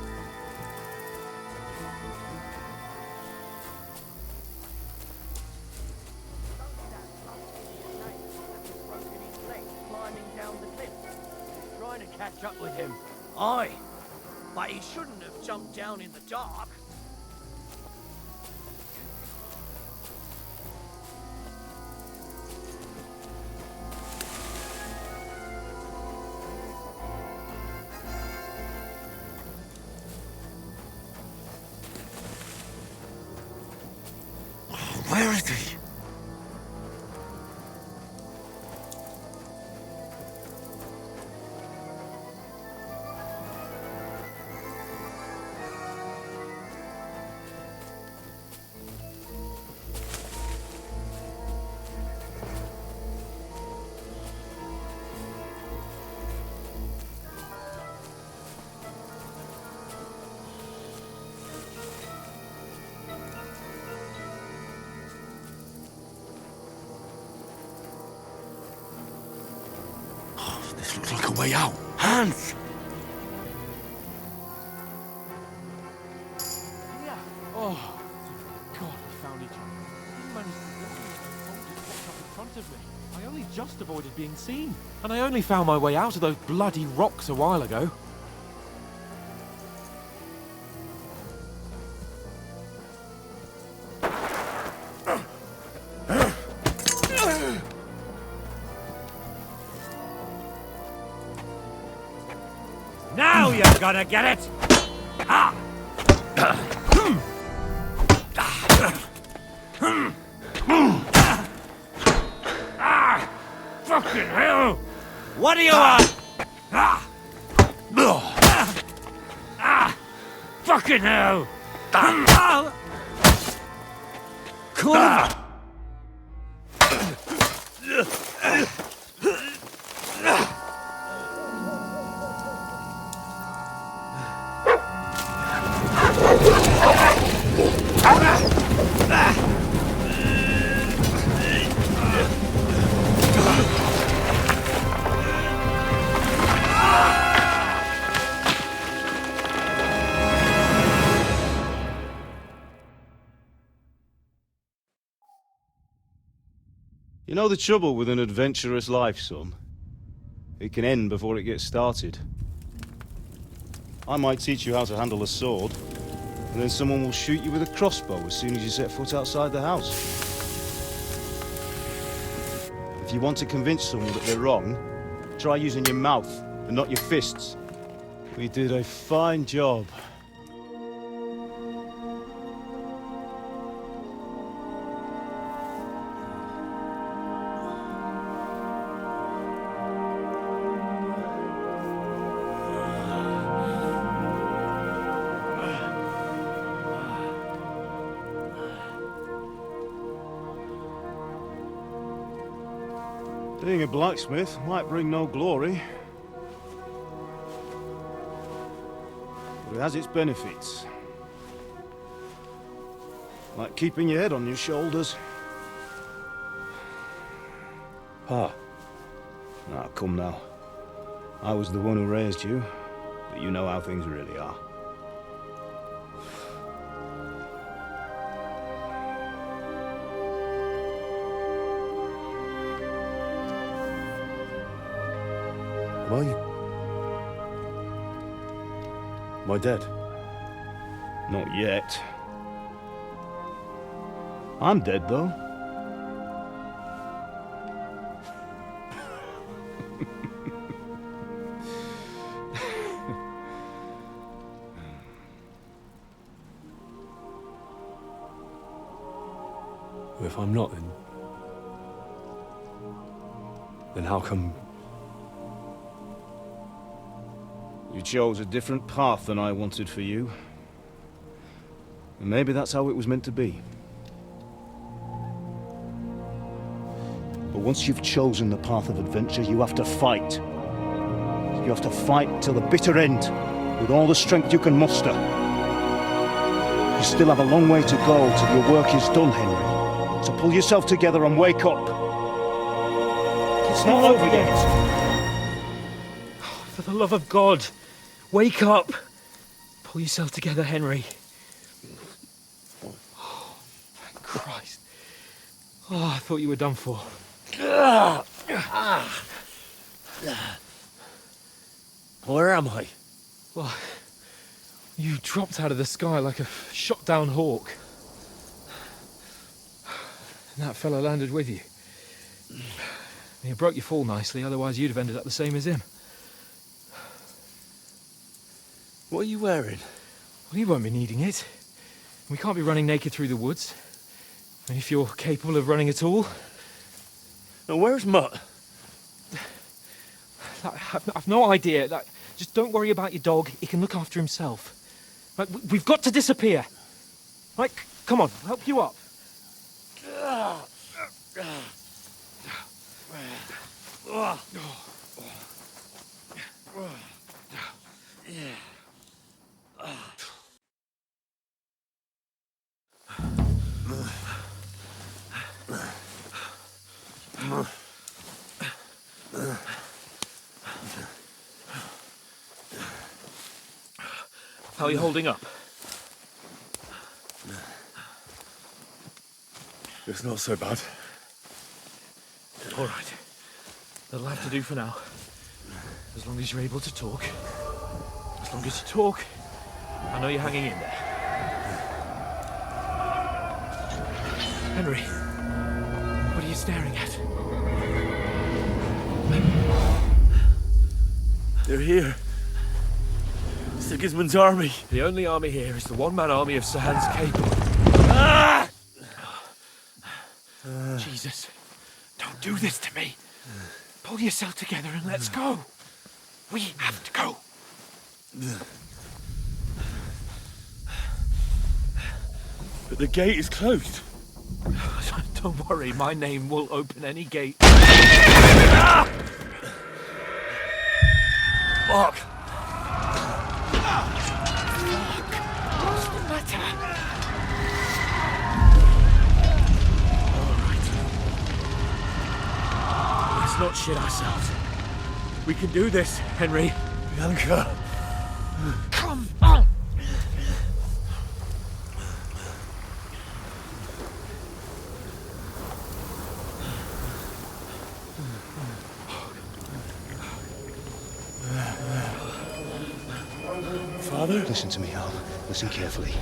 S12: Climbing down the cliff. Trying to catch up with him. Aye, but he shouldn't have jumped down in the dark.
S5: Where is he? This looks like a way out. Hans!
S3: Yeah. Oh, God, we found each other. I managed to walk and the soldiers walked up in front of me. I only just avoided being seen. And I only found my way out of those bloody rocks a while ago.
S1: Now you're gonna get it! Ah! Ah! Fucking hell! What do you want? Ah! Ah! Fucking hell! Ah! Cool!
S18: You know the trouble with an adventurous life, son? It can end before it gets started. I might teach you how to handle a sword, and then someone will shoot you with a crossbow as soon as you set foot outside the house. If you want to convince someone that they're wrong, try using your mouth and not your fists. We did a fine job. Being a blacksmith might bring no glory, but it has its benefits. Like keeping your head on your shoulders.
S11: Pa.
S18: Ah, come now. I was the one who raised you, but you know how things really are.
S11: Am I dead?
S18: Not yet. I'm dead, though.
S11: If I'm not, then how come...
S18: You chose a different path than I wanted for you. And maybe that's how it was meant to be. But once you've chosen the path of adventure, you have to fight. You have to fight till the bitter end, with all the strength you can muster. You still have a long way to go till your work is done, Henry. So pull yourself together and wake up. It's not over yet.
S10: For the love of God, wake up! Pull yourself together, Henry. Oh, thank Christ. Oh, I thought you were done for.
S3: Where am I?
S10: Well, you dropped out of the sky like a shot-down hawk. And that fella landed with you. You broke your fall nicely, otherwise you'd have ended up the same as him.
S3: What are you wearing?
S10: Well, you won't be needing it. We can't be running naked through the woods. And if you're capable of running at all...
S3: Now, where's Mutt?
S10: I've no idea. Just don't worry about your dog. He can look after himself. We've got to disappear. Come on, I'll help you up. How are you holding up?
S11: It's not so bad.
S10: All right. That'll have to do for now. As long as you're able to talk. As long as you talk, I know you're hanging in there. Henry, what are you staring at?
S3: They're here. Sigismund's army.
S10: The only army here is the one-man army of Sahan's Cape.
S3: Ah!
S10: Jesus, don't do this to me. Pull yourself together and let's go. We have to go.
S3: But the gate is closed.
S10: Don't worry, my name will open any gate. Ah!
S3: Fuck.
S10: What's the matter? Let's not shit ourselves. We can do this, Henry.
S3: Bianca.
S10: Come on!
S3: Father?
S18: Listen to me, Al. Listen carefully.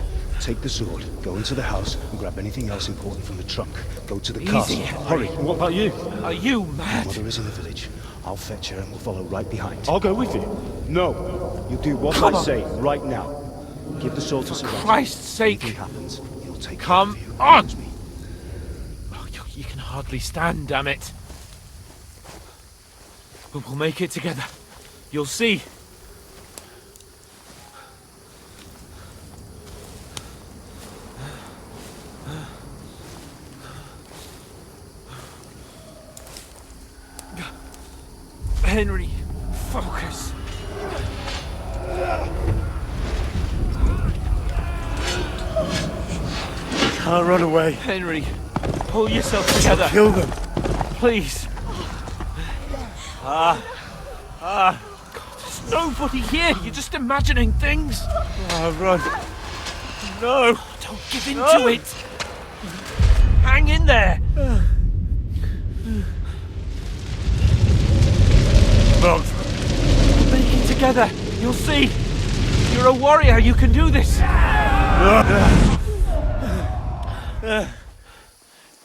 S18: Take the sword, go into the house, and grab anything else important from the trunk. Go to the castle.
S10: Henry.
S18: Hurry. What about you?
S10: Are you mad?
S18: Mother is in the village. I'll fetch her and we'll follow right behind.
S13: I'll go with you.
S18: No. You do what I say right now. Give the sword to Sir Roger.
S10: For Christ's sake.
S18: Anything happens, you'll take
S10: Come
S18: care of you.
S10: on!
S18: Promise me.
S10: Oh, you can hardly stand, damn it. But we'll make it together. You'll see. Focus.
S5: Can't run away.
S10: Henry, pull yourself together.
S5: Kill them.
S10: Please. There's nobody here. You're just imagining things.
S5: Run. No.
S10: Don't give in to it. Hang in there.
S5: Not.
S10: Make it together. You'll see. You're a warrior. You can do this.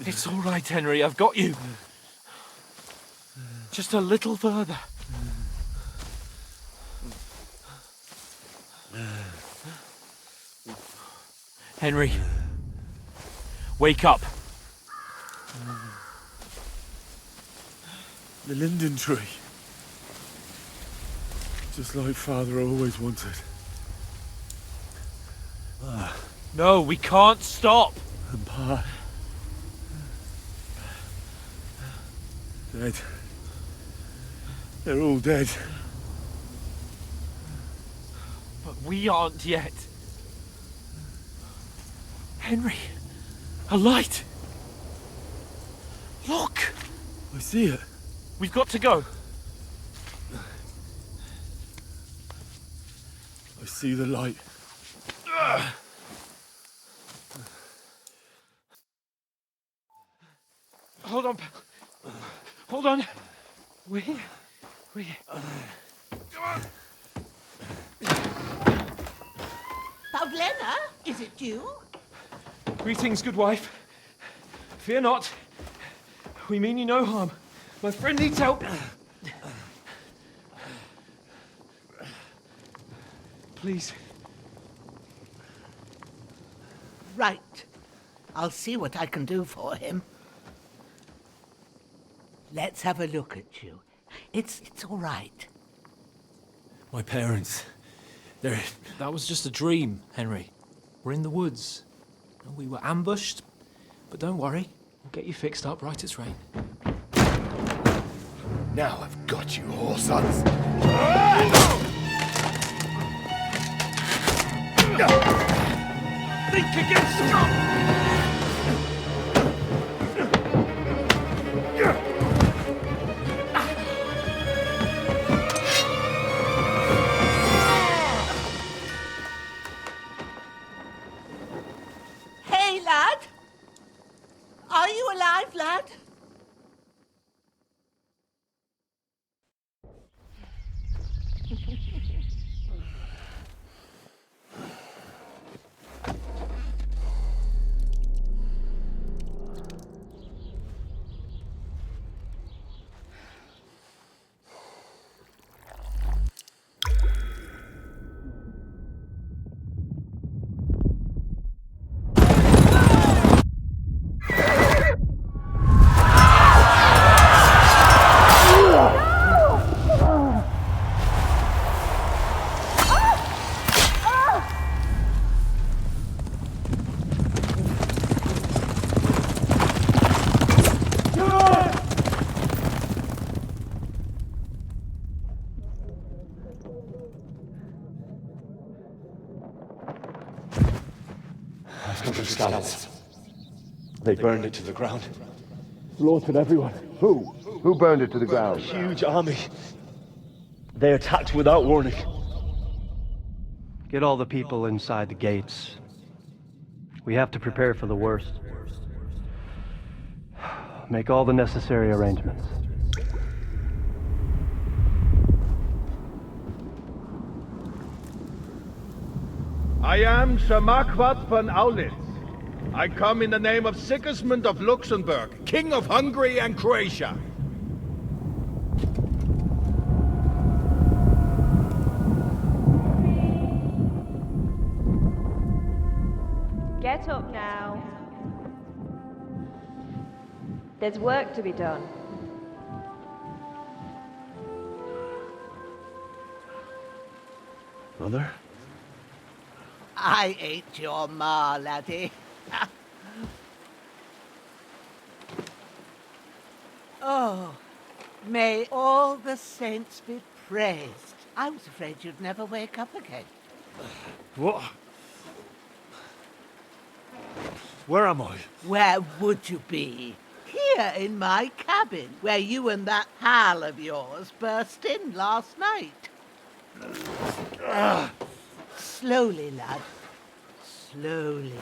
S10: It's all right, Henry. I've got you. Just a little further. Henry, wake up.
S5: The linden tree. Just like Father always wanted.
S10: No, we can't stop.
S5: And Pa. Dead. They're all dead.
S10: But we aren't yet. Henry, a light. Look.
S5: I see it.
S10: We've got to go.
S5: I see the light.
S10: Hold on, pal. Hold on. We're here. We're here. Come on.
S19: Pavlena, is it you?
S10: Greetings, good wife. Fear not. We mean you no harm. My friend needs help. Please.
S19: Right. I'll see what I can do for him. Let's have a look at you. It's all right.
S10: My parents. That was just a dream, Henry. We're in the woods. We were ambushed, but don't worry. We'll get you fixed up right as rain.
S1: Now I've got you, whoresons.
S10: Think again, stop!
S19: Hey, lad! Are you alive, lad?
S20: Scouts. They burned it to the ground.
S21: Slaughtered everyone. Who? Who burned it to the ground?
S20: Huge army. They attacked without warning.
S22: Get all the people inside the gates. We have to prepare for the worst. Make all the necessary arrangements.
S23: I am Shamakwat von Aulitz. I come in the name of Sigismund of Luxembourg, King of Hungary and Croatia.
S24: Get up now. There's work to be done.
S22: Mother?
S19: I ain't your ma, laddie. Oh, may all the saints be praised. I was afraid you'd never wake up again.
S3: What? Where am I?
S19: Where would you be? Here in my cabin, where you and that pal of yours burst in last night. Slowly, lad. Slowly.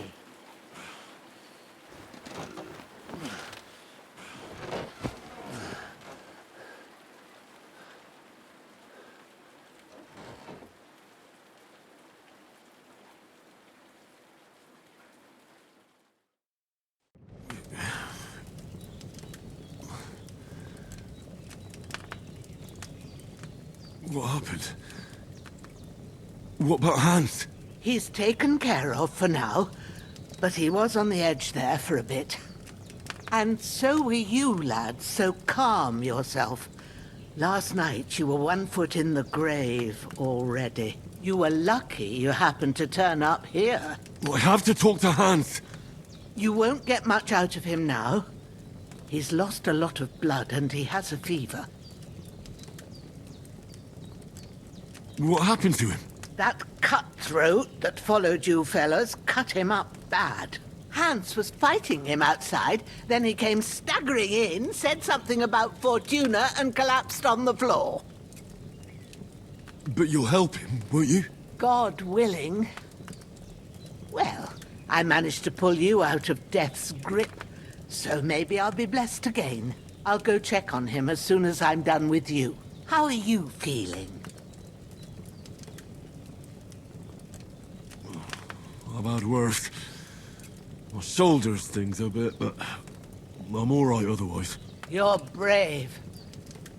S5: What happened? What about Hans?
S19: He's taken care of for now, but he was on the edge there for a bit. And so were you, lad, so calm yourself. Last night you were 1 foot in the grave already. You were lucky you happened to turn up here.
S5: I have to talk to Hans.
S19: You won't get much out of him now. He's lost a lot of blood and he has a fever.
S5: What happened to him?
S19: That cutthroat that followed you fellas cut him up bad. Hans was fighting him outside, then he came staggering in, said something about Fortuna and collapsed on the floor.
S5: But you'll help him, won't you?
S19: God willing. Well, I managed to pull you out of death's grip, so maybe I'll be blessed again. I'll go check on him as soon as I'm done with you. How are you feeling?
S5: I've had worse. My shoulders stings a bit, but I'm all right otherwise.
S19: You're brave.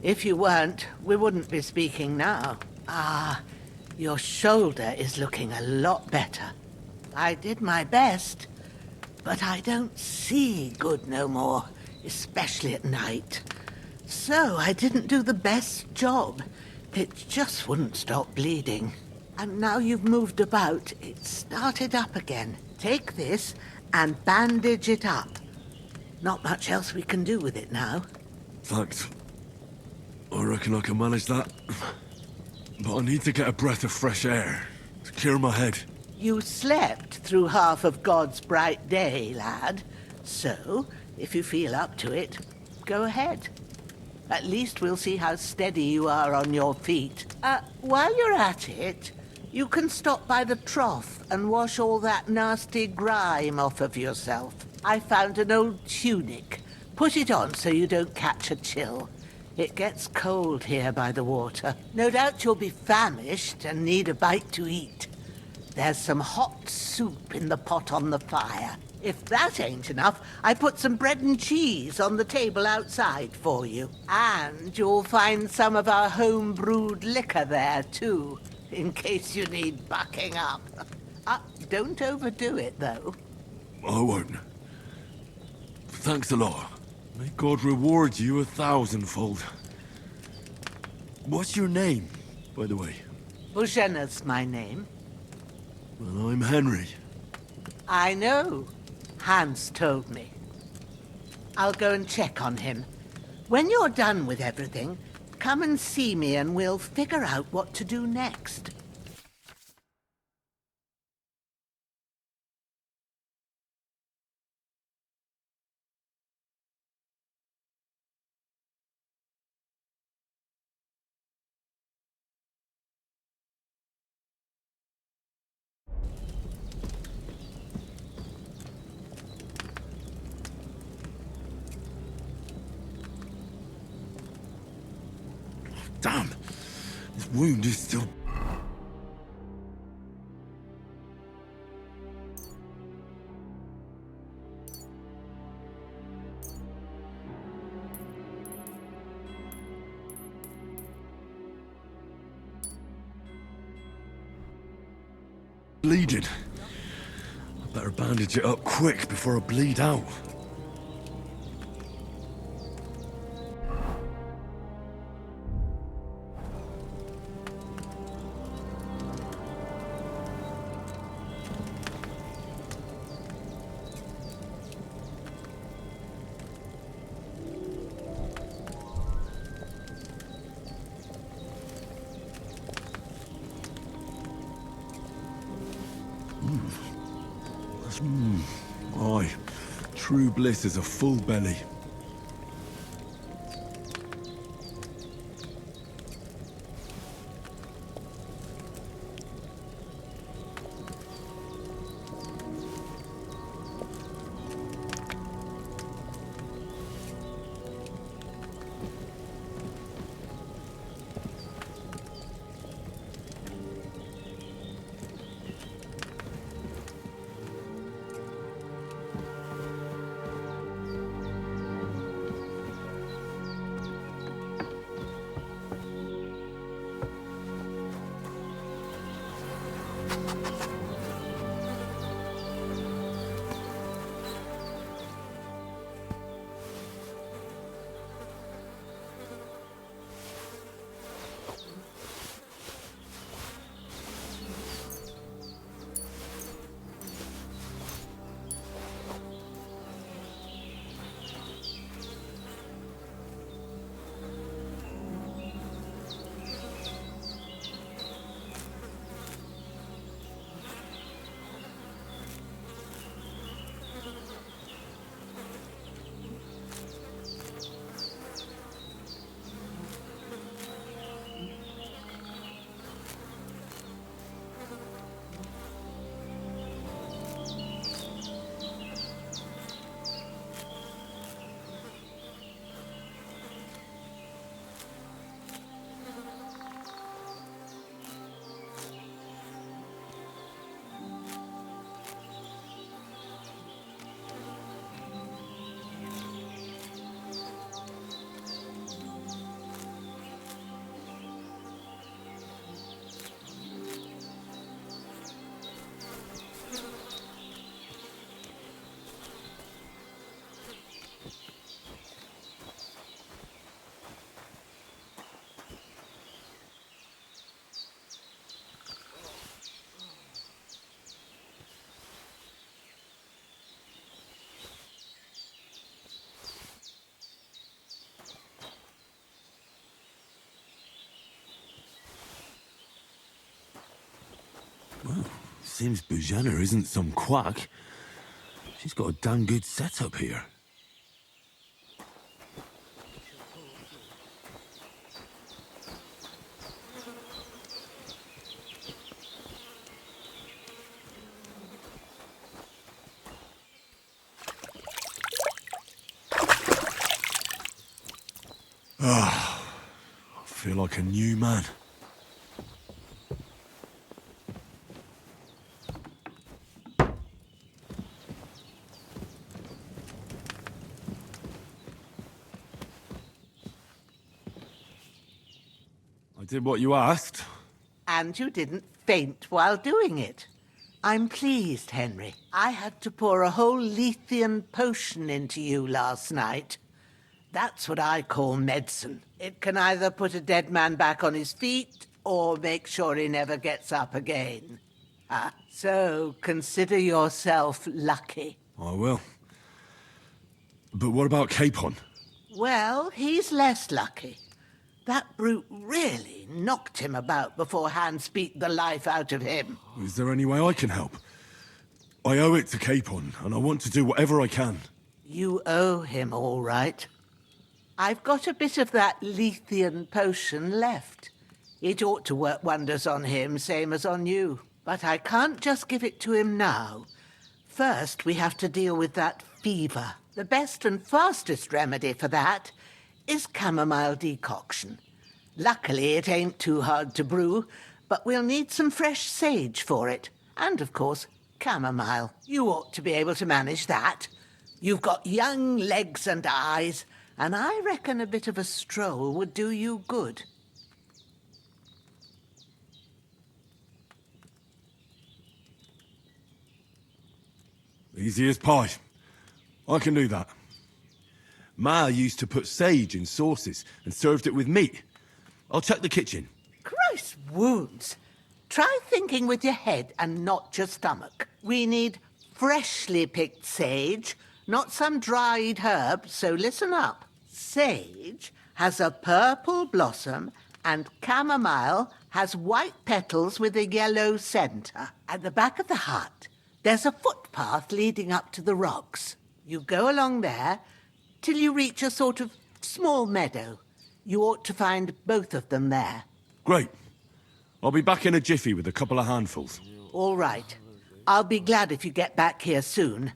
S19: If you weren't, we wouldn't be speaking now. Ah, your shoulder is looking a lot better. I did my best, but I don't see good no more, especially at night. So I didn't do the best job. It just wouldn't stop bleeding. And now you've moved about, it started up again. Take this and bandage it up. Not much else we can do with it now.
S5: Thanks. I reckon I can manage that. But I need to get a breath of fresh air to clear my head.
S19: You slept through half of God's bright day, lad. So, if you feel up to it, go ahead. At least we'll see how steady you are on your feet. While you're at it, you can stop by the trough and wash all that nasty grime off of yourself. I found an old tunic. Put it on so you don't catch a chill. It gets cold here by the water. No doubt you'll be famished and need a bite to eat. There's some hot soup in the pot on the fire. If that ain't enough, I put some bread and cheese on the table outside for you. And you'll find some of our home-brewed liquor there, too, in case you need bucking up. Don't overdo it, though.
S5: I won't. Thanks a lot. May God reward you 1,000-fold. What's your name, by the way?
S19: Bushena's my name.
S5: Well, I'm Henry.
S19: I know. Hans told me. I'll go and check on him. When you're done with everything, come and see me and we'll figure out what to do next.
S5: Damn! This wound is still... bleeding. I better bandage it up quick before I bleed out. Aye, true bliss is a full belly. Well, seems Bujana isn't some quack. She's got a damn good setup here. Ah, I feel like a new man. I did what you asked.
S19: And you didn't faint while doing it. I'm pleased, Henry. I had to pour a whole Lethean potion into you last night. That's what I call medicine. It can either put a dead man back on his feet or make sure he never gets up again. So consider yourself lucky.
S5: I will. But what about Capon?
S19: Well, he's less lucky. That brute really knocked him about before Hans beat the life out of him.
S5: Is there any way I can help? I owe it to Capon, and I want to do whatever I can.
S19: You owe him, all right. I've got a bit of that Lethean potion left. It ought to work wonders on him, same as on you. But I can't just give it to him now. First, we have to deal with that fever. The best and fastest remedy for that is chamomile decoction. Luckily, it ain't too hard to brew, but we'll need some fresh sage for it. And, of course, chamomile. You ought to be able to manage that. You've got young legs and eyes, and I reckon a bit of a stroll would do you good.
S5: Easy as pie. I can do that. Ma used to put sage in sauces and served it with meat. I'll check the kitchen.
S19: Christ wounds! Try thinking with your head and not your stomach. We need freshly picked sage, not some dried herb, so listen up. Sage has a purple blossom and chamomile has white petals with a yellow centre. At the back of the hut, there's a footpath leading up to the rocks. You go along there till you reach a sort of small meadow. You ought to find both of them there.
S5: Great. I'll be back in a jiffy with a couple of handfuls.
S19: All right. I'll be glad if you get back here soon.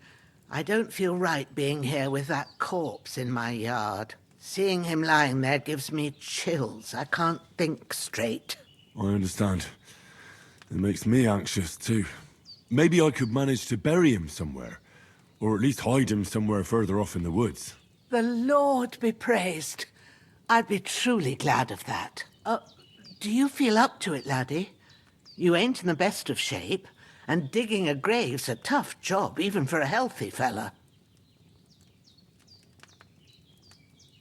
S19: I don't feel right being here with that corpse in my yard. Seeing him lying there gives me chills. I can't think straight.
S5: I understand. It makes me anxious, too. Maybe I could manage to bury him somewhere. Or at least hide him somewhere further off in the woods.
S19: The Lord be praised. I'd be truly glad of that. Do you feel up to it, laddie? You ain't in the best of shape, and digging a grave's a tough job, even for a healthy fella.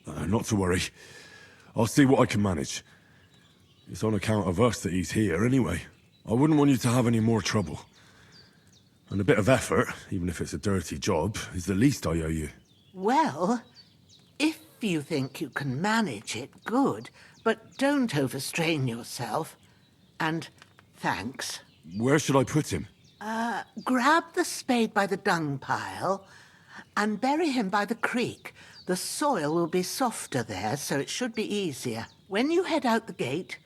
S5: Not to worry. I'll see what I can manage. It's on account of us that he's here, anyway. I wouldn't want you to have any more trouble. And a bit of effort, even if it's a dirty job, is the least I owe you.
S19: Well, if you think you can manage it, good. But don't overstrain yourself. And thanks.
S5: Where should I put him?
S19: Grab the spade by the dung pile and bury him by the creek. The soil will be softer there, so it should be easier. When you head out the gate,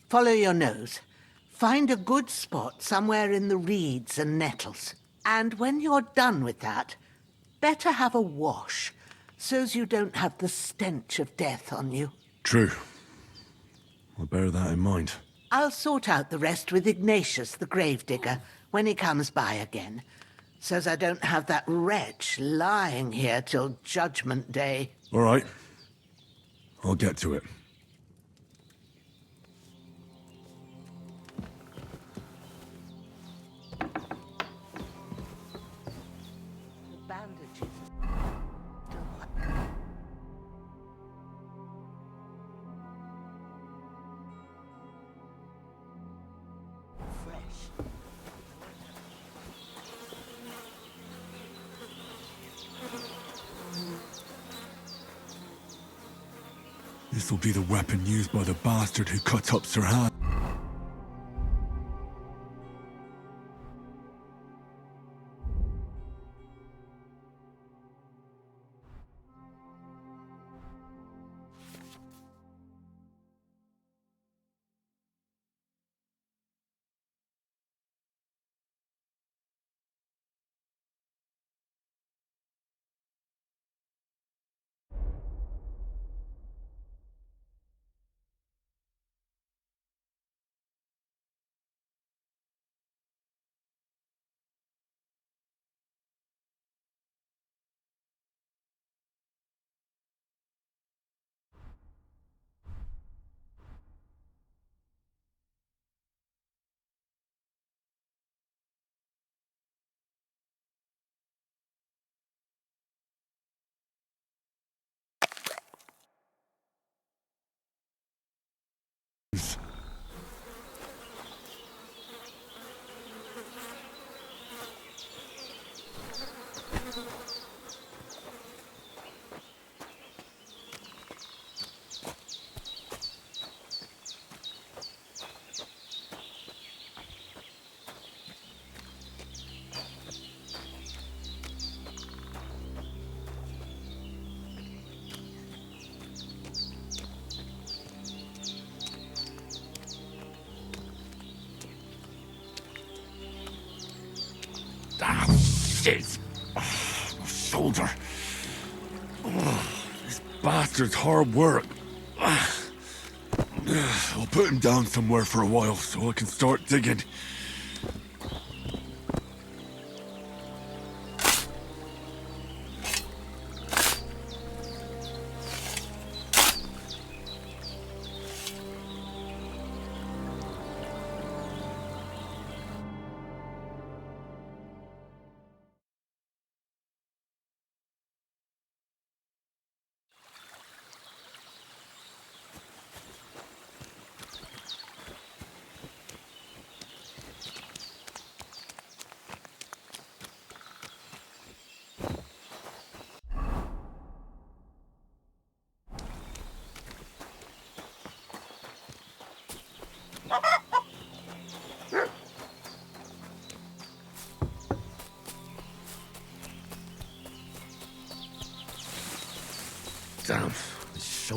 S19: follow your nose. Find a good spot somewhere in the reeds and nettles. And when you're done with that, better have a wash, so's you don't have the stench of death on you.
S5: True. I'll bear that in mind.
S19: I'll sort out the rest with Ignatius, the gravedigger, when he comes by again, so's I don't have that wretch lying here till Judgment Day.
S5: All right. I'll get to it.
S19: The bandages. Fresh.
S5: This'll be the weapon used by the bastard who cut up Sir Han. Ah, shit! Oh, my shoulder. Oh, this bastard's hard work. I'll put him down somewhere for a while so I can start digging.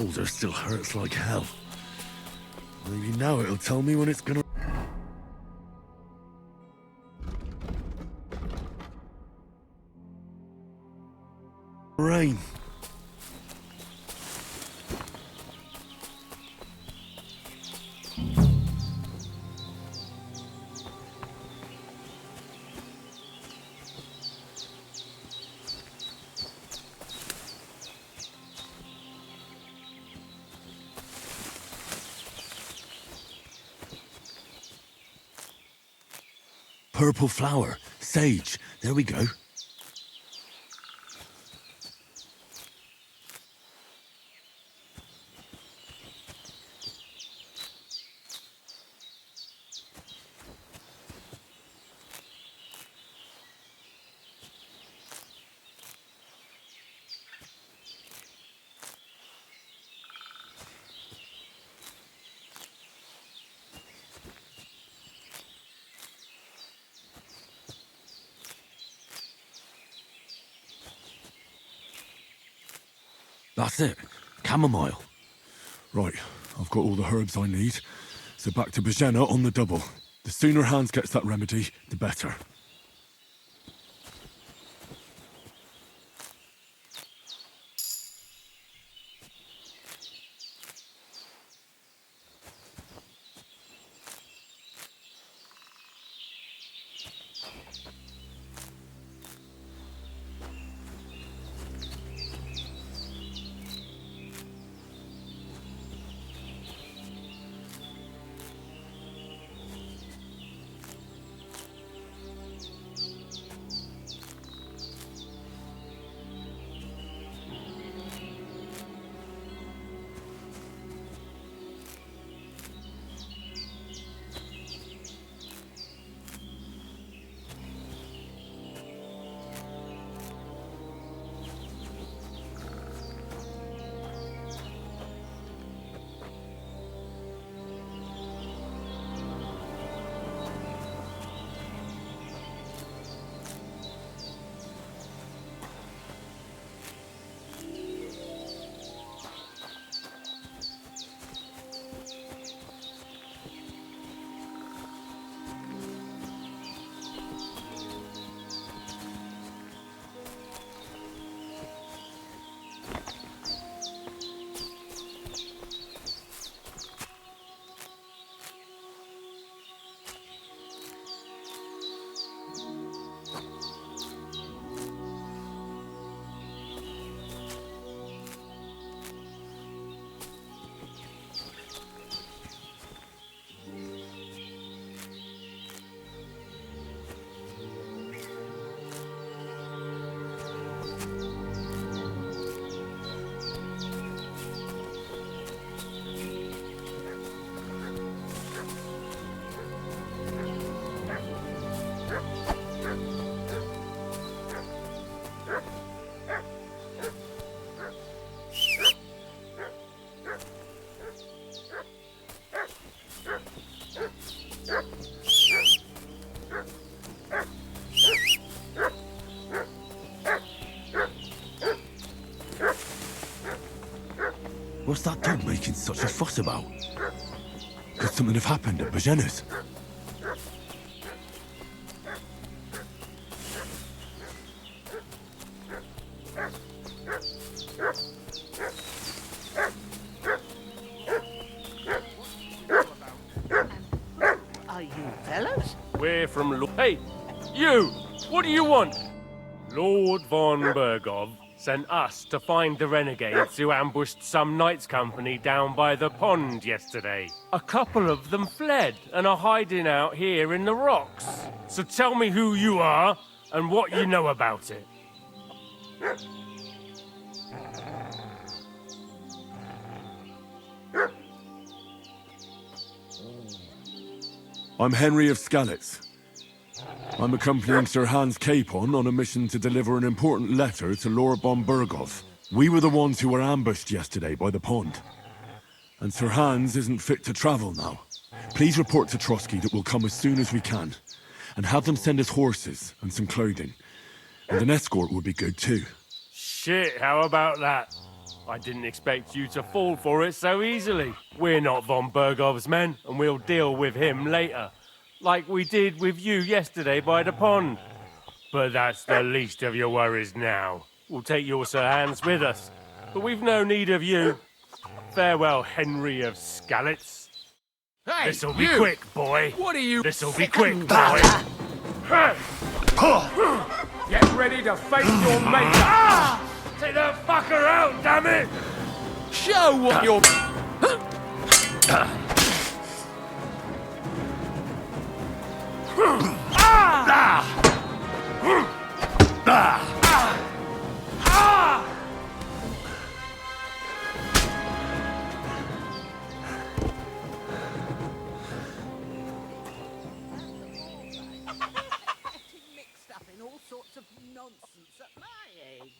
S5: shoulder still hurts like hell. Maybe now it'll tell me when it's gonna... rain. Purple flower. Sage. There we go. That's it. Chamomile. Right, I've got all the herbs I need. So back to Bajena on the double. The sooner Hans gets that remedy, the better. What's that dog making such a fuss about? Could something have happened at Bajena's?
S19: Are you fellas?
S4: We're from Hey, you! What do you want? Lord von Bergov sent us to find the renegades who ambushed some knights' company down by the pond yesterday. A couple of them fled and are hiding out here in the rocks. So tell me who you are and what you know about it.
S5: I'm Henry of Skalitz. I'm accompanying Sir Hans Capon on a mission to deliver an important letter to Lord von Bergov. We were the ones who were ambushed yesterday by the pond. And Sir Hans isn't fit to travel now. Please report to Trotsky that we'll come as soon as we can. And have them send us horses and some clothing. And an escort would be good too.
S4: Shit, how about that? I didn't expect you to fall for it so easily. We're not von Bergov's men, and we'll deal with him later. Like we did with you yesterday by the pond. But that's the least of your worries now. We'll take your Sir Hans with us. But we've no need of you. Farewell, Henry of Skalitz.
S1: Hey,
S4: This'll be
S1: you!
S4: quick, boy.
S1: What are you...
S4: This'll be quick, boy.
S1: Get ready to face your maker!
S4: Take that fucker out, damn it!
S1: Show what you're...
S19: Mixed up in all sorts of nonsense at my age.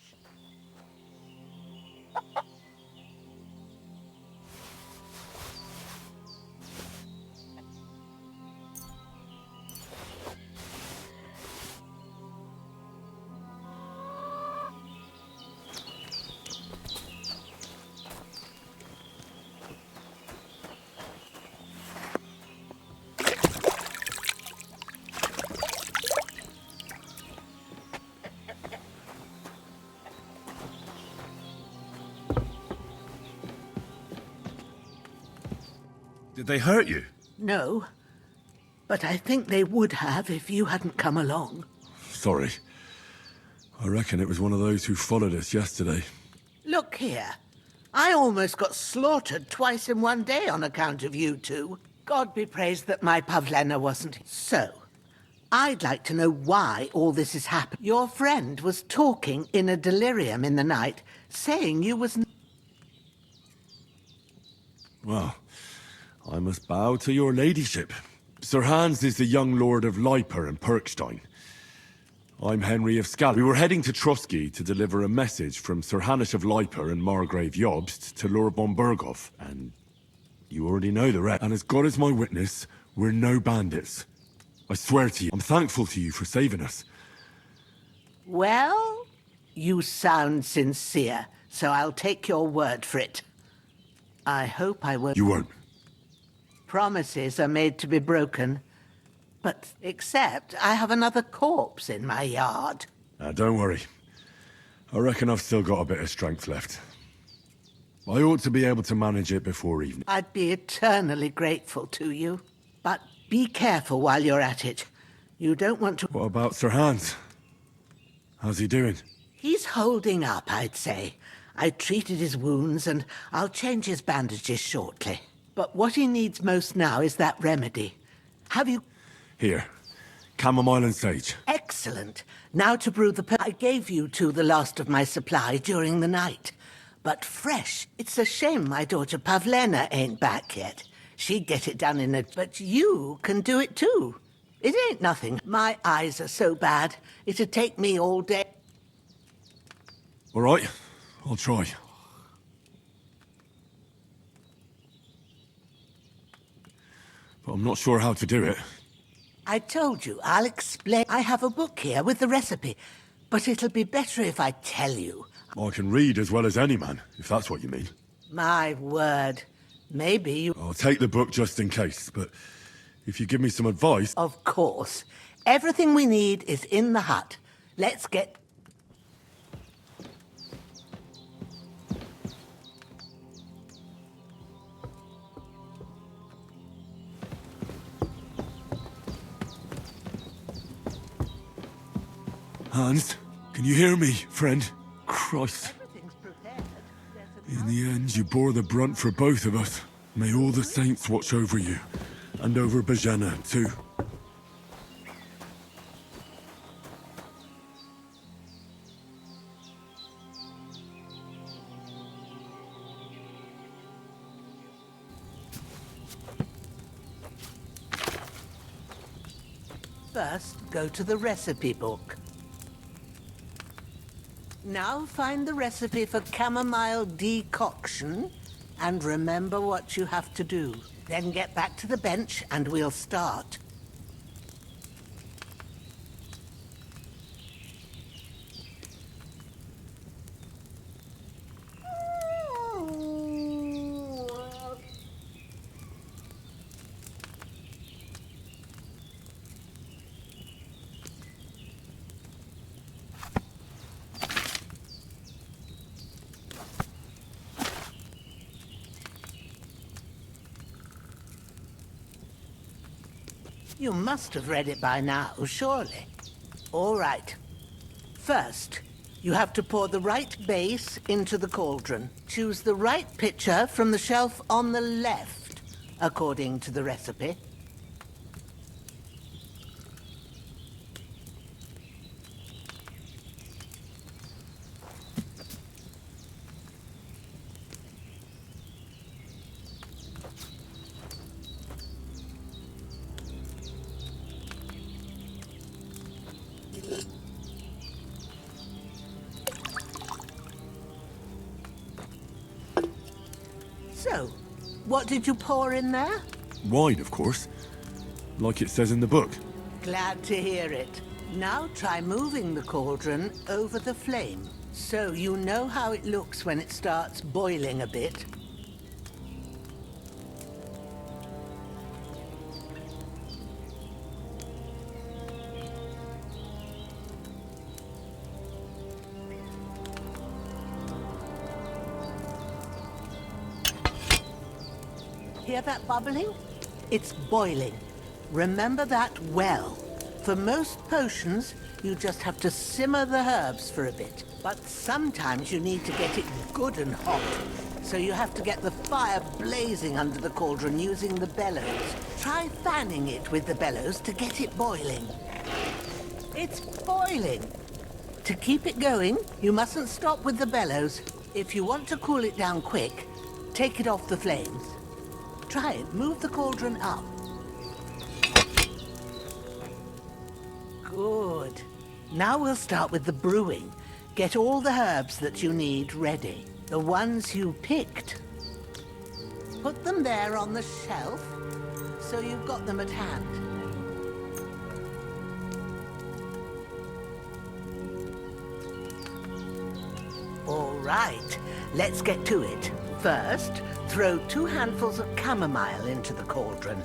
S5: Did they hurt you?
S19: No, but I think they would have if you hadn't come along.
S5: Sorry. I reckon it was one of those who followed us yesterday.
S19: Look here. I almost got slaughtered twice in one day on account of you two. God be praised that my Pavlena wasn't. So, I'd like to know why all this is happening. Your friend was talking in a delirium in the night, saying you was...
S5: Well, I must bow to your ladyship. Sir Hans is the young lord of Leiper and Perkstein. I'm Henry of Skalitz. We were heading to Trotsky to deliver a message from Sir Hanush of Leiper and Margrave Jobst to Lord von Berghoff, and you already know the rest. And as God is my witness, we're no bandits. I swear to you, I'm thankful to you for saving us.
S19: Well, you sound sincere, so I'll take your word for it. I hope I won't...
S5: You won't.
S19: Promises are made to be broken. But except I have another corpse in my yard.
S5: Don't worry. I reckon I've still got a bit of strength left. I ought to be able to manage it before evening.
S19: I'd be eternally grateful to you. But be careful while you're at it. You don't want to...
S5: What about Sir Hans? How's he doing?
S19: He's holding up, I'd say. I treated his wounds and I'll change his bandages shortly. But what he needs most now is that remedy. Have you...
S5: Here. Chamomile and sage.
S19: Excellent. Now to brew the... I gave you two the last of my supply during the night. But fresh. It's a shame my daughter Pavlena ain't back yet. She'd get it done in a... But you can do it too. It ain't nothing. My eyes are so bad, it'd take me all day.
S5: All right. I'll try. But I'm not sure how to do it.
S19: I told you, I'll explain. I have a book here with the recipe, but it'll be better if I tell you.
S5: I can read as well as any man, if that's what you mean.
S19: My word. Maybe you...
S5: I'll take the book just in case, but if you give me some advice...
S19: Of course. Everything we need is in the hut. Let's get...
S5: Hans, can you hear me, friend? Christ. In the end, you bore the brunt for both of us. May all the saints watch over you. And over Bajana, too.
S19: First, go to the recipe book. Now find the recipe for chamomile decoction and remember what you have to do. Then get back to the bench and we'll start. You must have read it by now, surely. All right. First, you have to pour the right base into the cauldron. Choose the right pitcher from the shelf on the left, according to the recipe. So, what did you pour in there?
S5: Wine, of course. Like it says in the book.
S19: Glad to hear it. Now try moving the cauldron over the flame, so you know how it looks when it starts boiling a bit. Hear that bubbling? It's boiling. Remember that well. For most potions, you just have to simmer the herbs for a bit. But sometimes you need to get it good and hot. So you have to get the fire blazing under the cauldron using the bellows. Try fanning it with the bellows to get it boiling. It's boiling. To keep it going, you mustn't stop with the bellows. If you want to cool it down quick, take it off the flames. Try it. Move the cauldron up. Good. Now we'll start with the brewing. Get all the herbs that you need ready. The ones you picked. Put them there on the shelf, so you've got them at hand. All right, let's get to it. First, throw 2 handfuls of chamomile into the cauldron.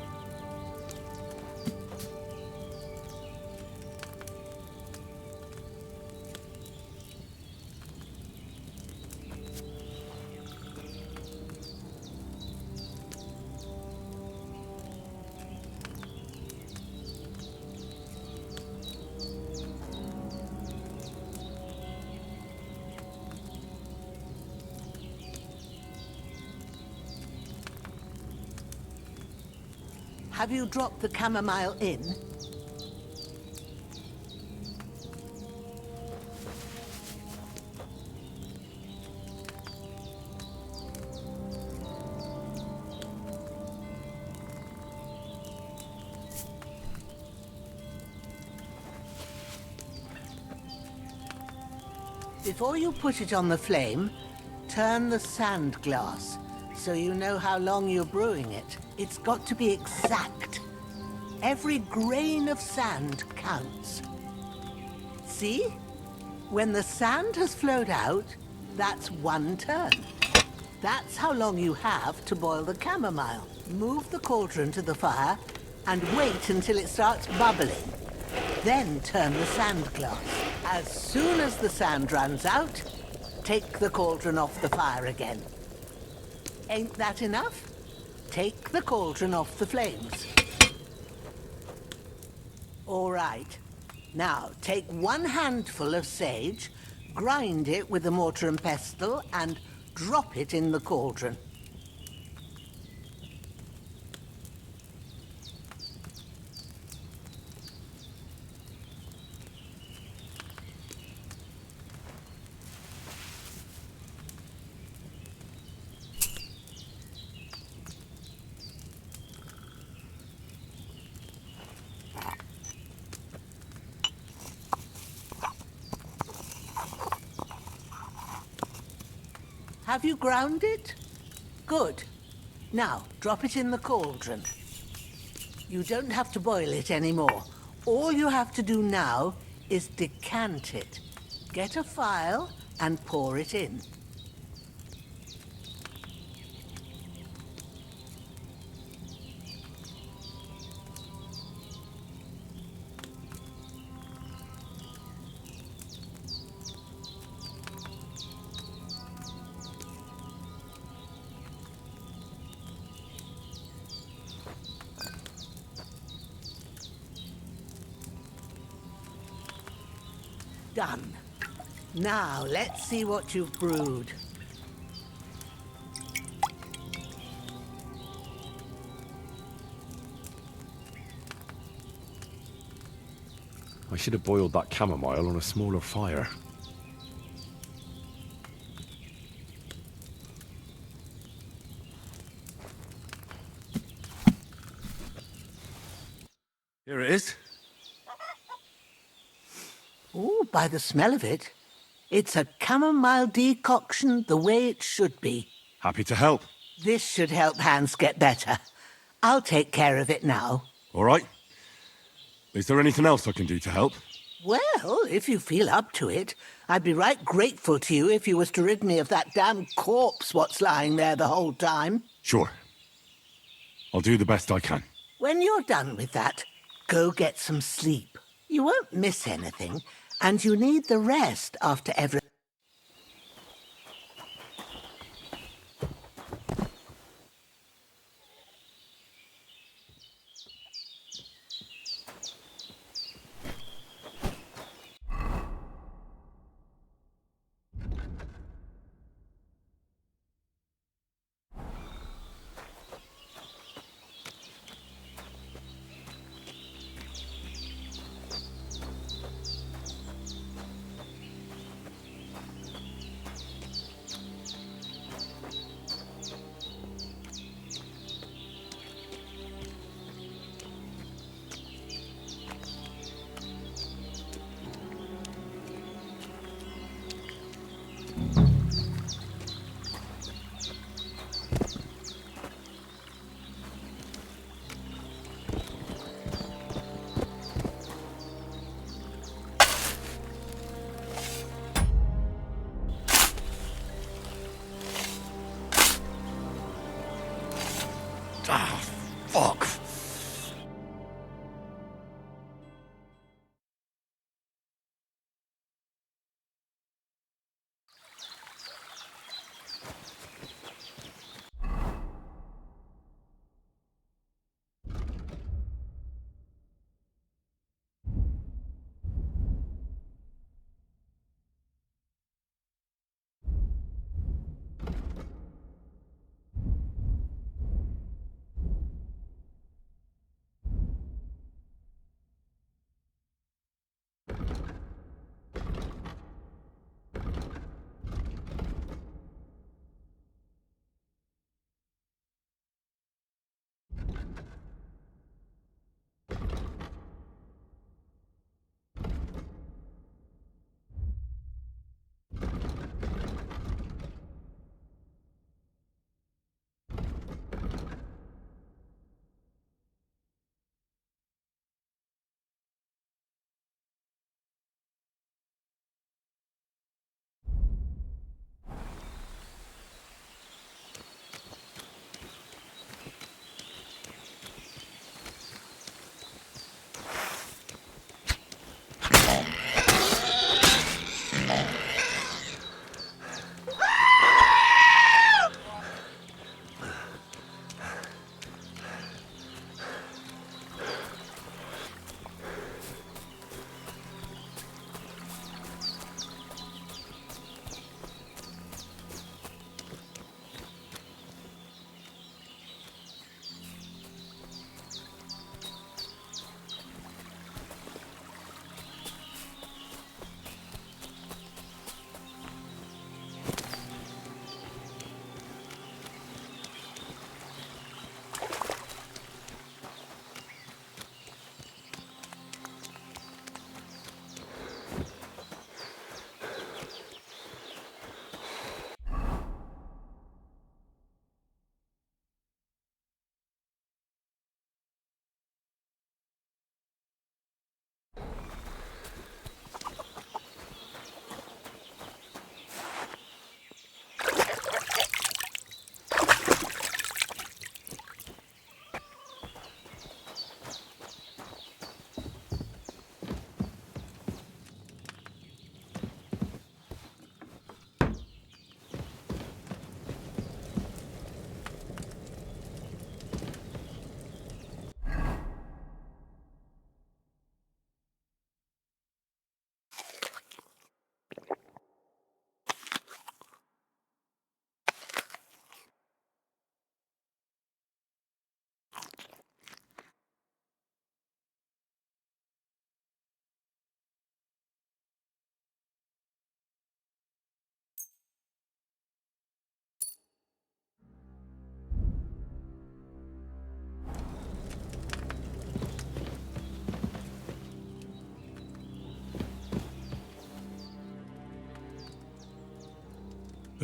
S19: Have you dropped the chamomile in? Before you put it on the flame, turn the sand glass so you know how long you're brewing it. It's got to be exact. Every grain of sand counts. See? When the sand has flowed out, that's 1 turn. That's how long you have to boil the chamomile. Move the cauldron to the fire and wait until it starts bubbling. Then turn the sand glass. As soon as the sand runs out, take the cauldron off the fire again. Ain't that enough? Take the cauldron off the flames. All right. Now, take 1 handful of sage, grind it with a mortar and pestle, and drop it in the cauldron. Have you ground it? Good. Now, drop it in the cauldron. You don't have to boil it anymore. All you have to do now is decant it. Get a phial and pour it in. Done. Now, let's see what you've brewed.
S5: I should have boiled that chamomile on a smaller fire. Here it is.
S19: Oh, by the smell of it, it's a chamomile decoction the way it should be.
S5: Happy to help.
S19: This should help Hans get better. I'll take care of it now.
S5: All right. Is there anything else I can do to help?
S19: Well, if you feel up to it, I'd be right grateful to you if you was to rid me of that damn corpse what's lying there the whole time.
S5: Sure. I'll do the best I can.
S19: When you're done with that, go get some sleep. You won't miss anything, and you need the rest after every...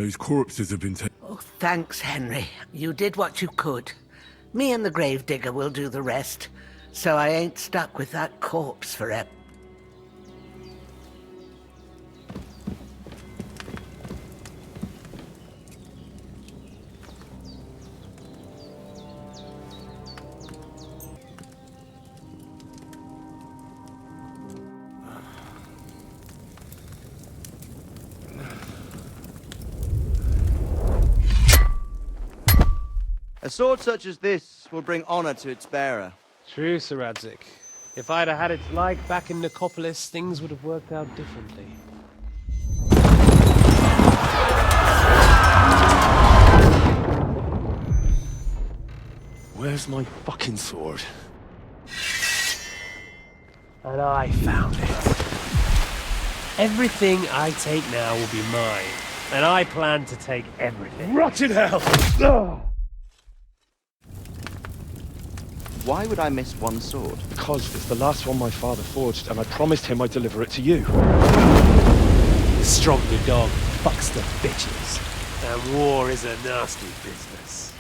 S5: Those corpses have been taken.
S19: Oh, thanks, Henry. You did what you could. Me and the gravedigger will do the rest, so I ain't stuck with that corpse forever.
S6: A sword such as this will bring honor to its bearer.
S4: True, Sir Radzik. If I'd have had its like back in Nicopolis, things would have worked out differently.
S5: Where's my fucking sword?
S4: And I found it. Everything I take now will be mine, and I plan to take everything.
S5: Rot in hell!
S6: Why would I miss one sword?
S8: Because it's the last one my father forged, and I promised him I'd deliver it to you.
S4: The stronger dog fucks the bitches, and war is a nasty business.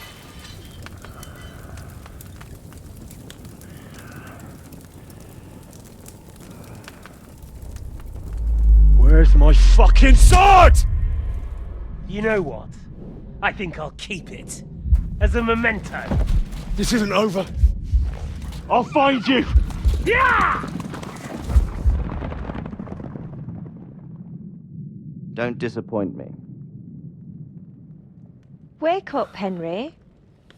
S8: Where's my fucking sword?
S4: You know what? I think I'll keep it. As a memento.
S8: This isn't over. I'll find you!
S4: Yeah!
S6: Don't disappoint me.
S24: Wake up, Henry.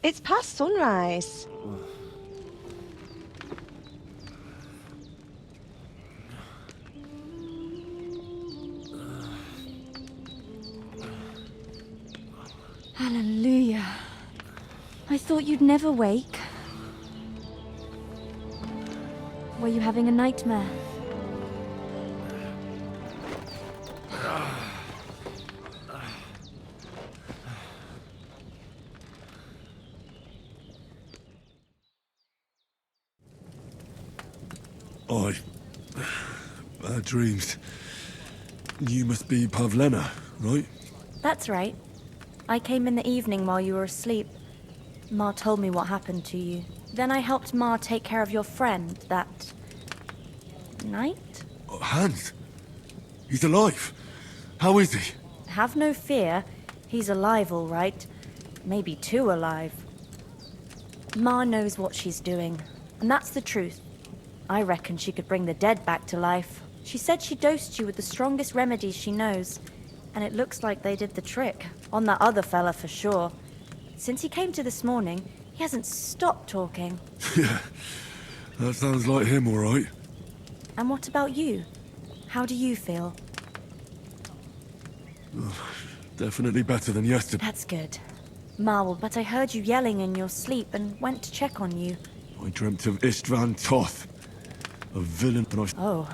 S24: It's past sunrise.
S2: Hallelujah. I thought you'd never wake. Were you having a nightmare?
S5: Bad dreams. You must be Pavlena, right?
S2: That's right. I came in the evening while you were asleep. Ma told me what happened to you. Then I helped Ma take care of your friend that night?
S5: Hans? He's alive. How is he?
S2: Have no fear. He's alive, all right. Maybe too alive. Ma knows what she's doing, and that's the truth. I reckon she could bring the dead back to life. She said she dosed you with the strongest remedies she knows, and it looks like they did the trick. On that other fella for sure. Since he came to this morning, he hasn't stopped talking.
S5: Yeah, that sounds like him, all right.
S2: And what about you? How do you feel?
S5: Definitely better than yesterday.
S2: That's good. Marvel, but I heard you yelling in your sleep and went to check on you.
S5: I dreamt of Istvan Toth, a villain, and I...
S2: Oh,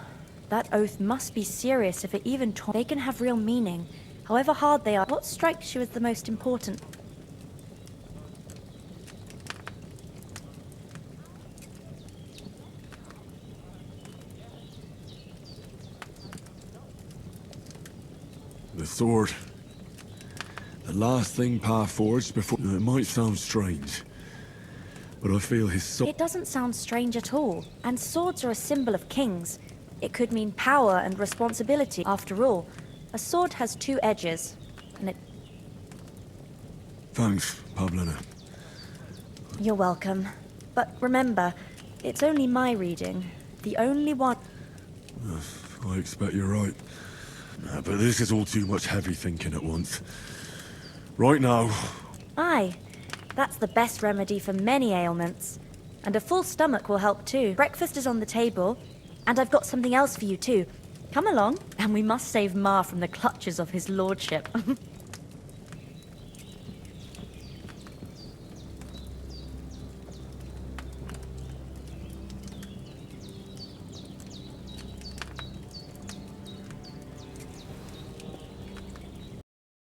S2: that oath must be serious if it even They can have real meaning, however hard they are. What strikes you as the most important?
S5: The sword. The last thing Pa forged before... It might sound strange, but I feel his soul...
S2: It doesn't sound strange at all. And swords are a symbol of kings. It could mean power and responsibility. After all, a sword has two edges, and it...
S5: Thanks, Pavlena.
S2: You're welcome. But remember, it's only my reading. The only one...
S5: I expect you're right. But this is all too much heavy thinking at once. Right now...
S2: Aye. That's the best remedy for many ailments. And a full stomach will help too. Breakfast is on the table, and I've got something else for you too. Come along, and we must save Ma from the clutches of his lordship.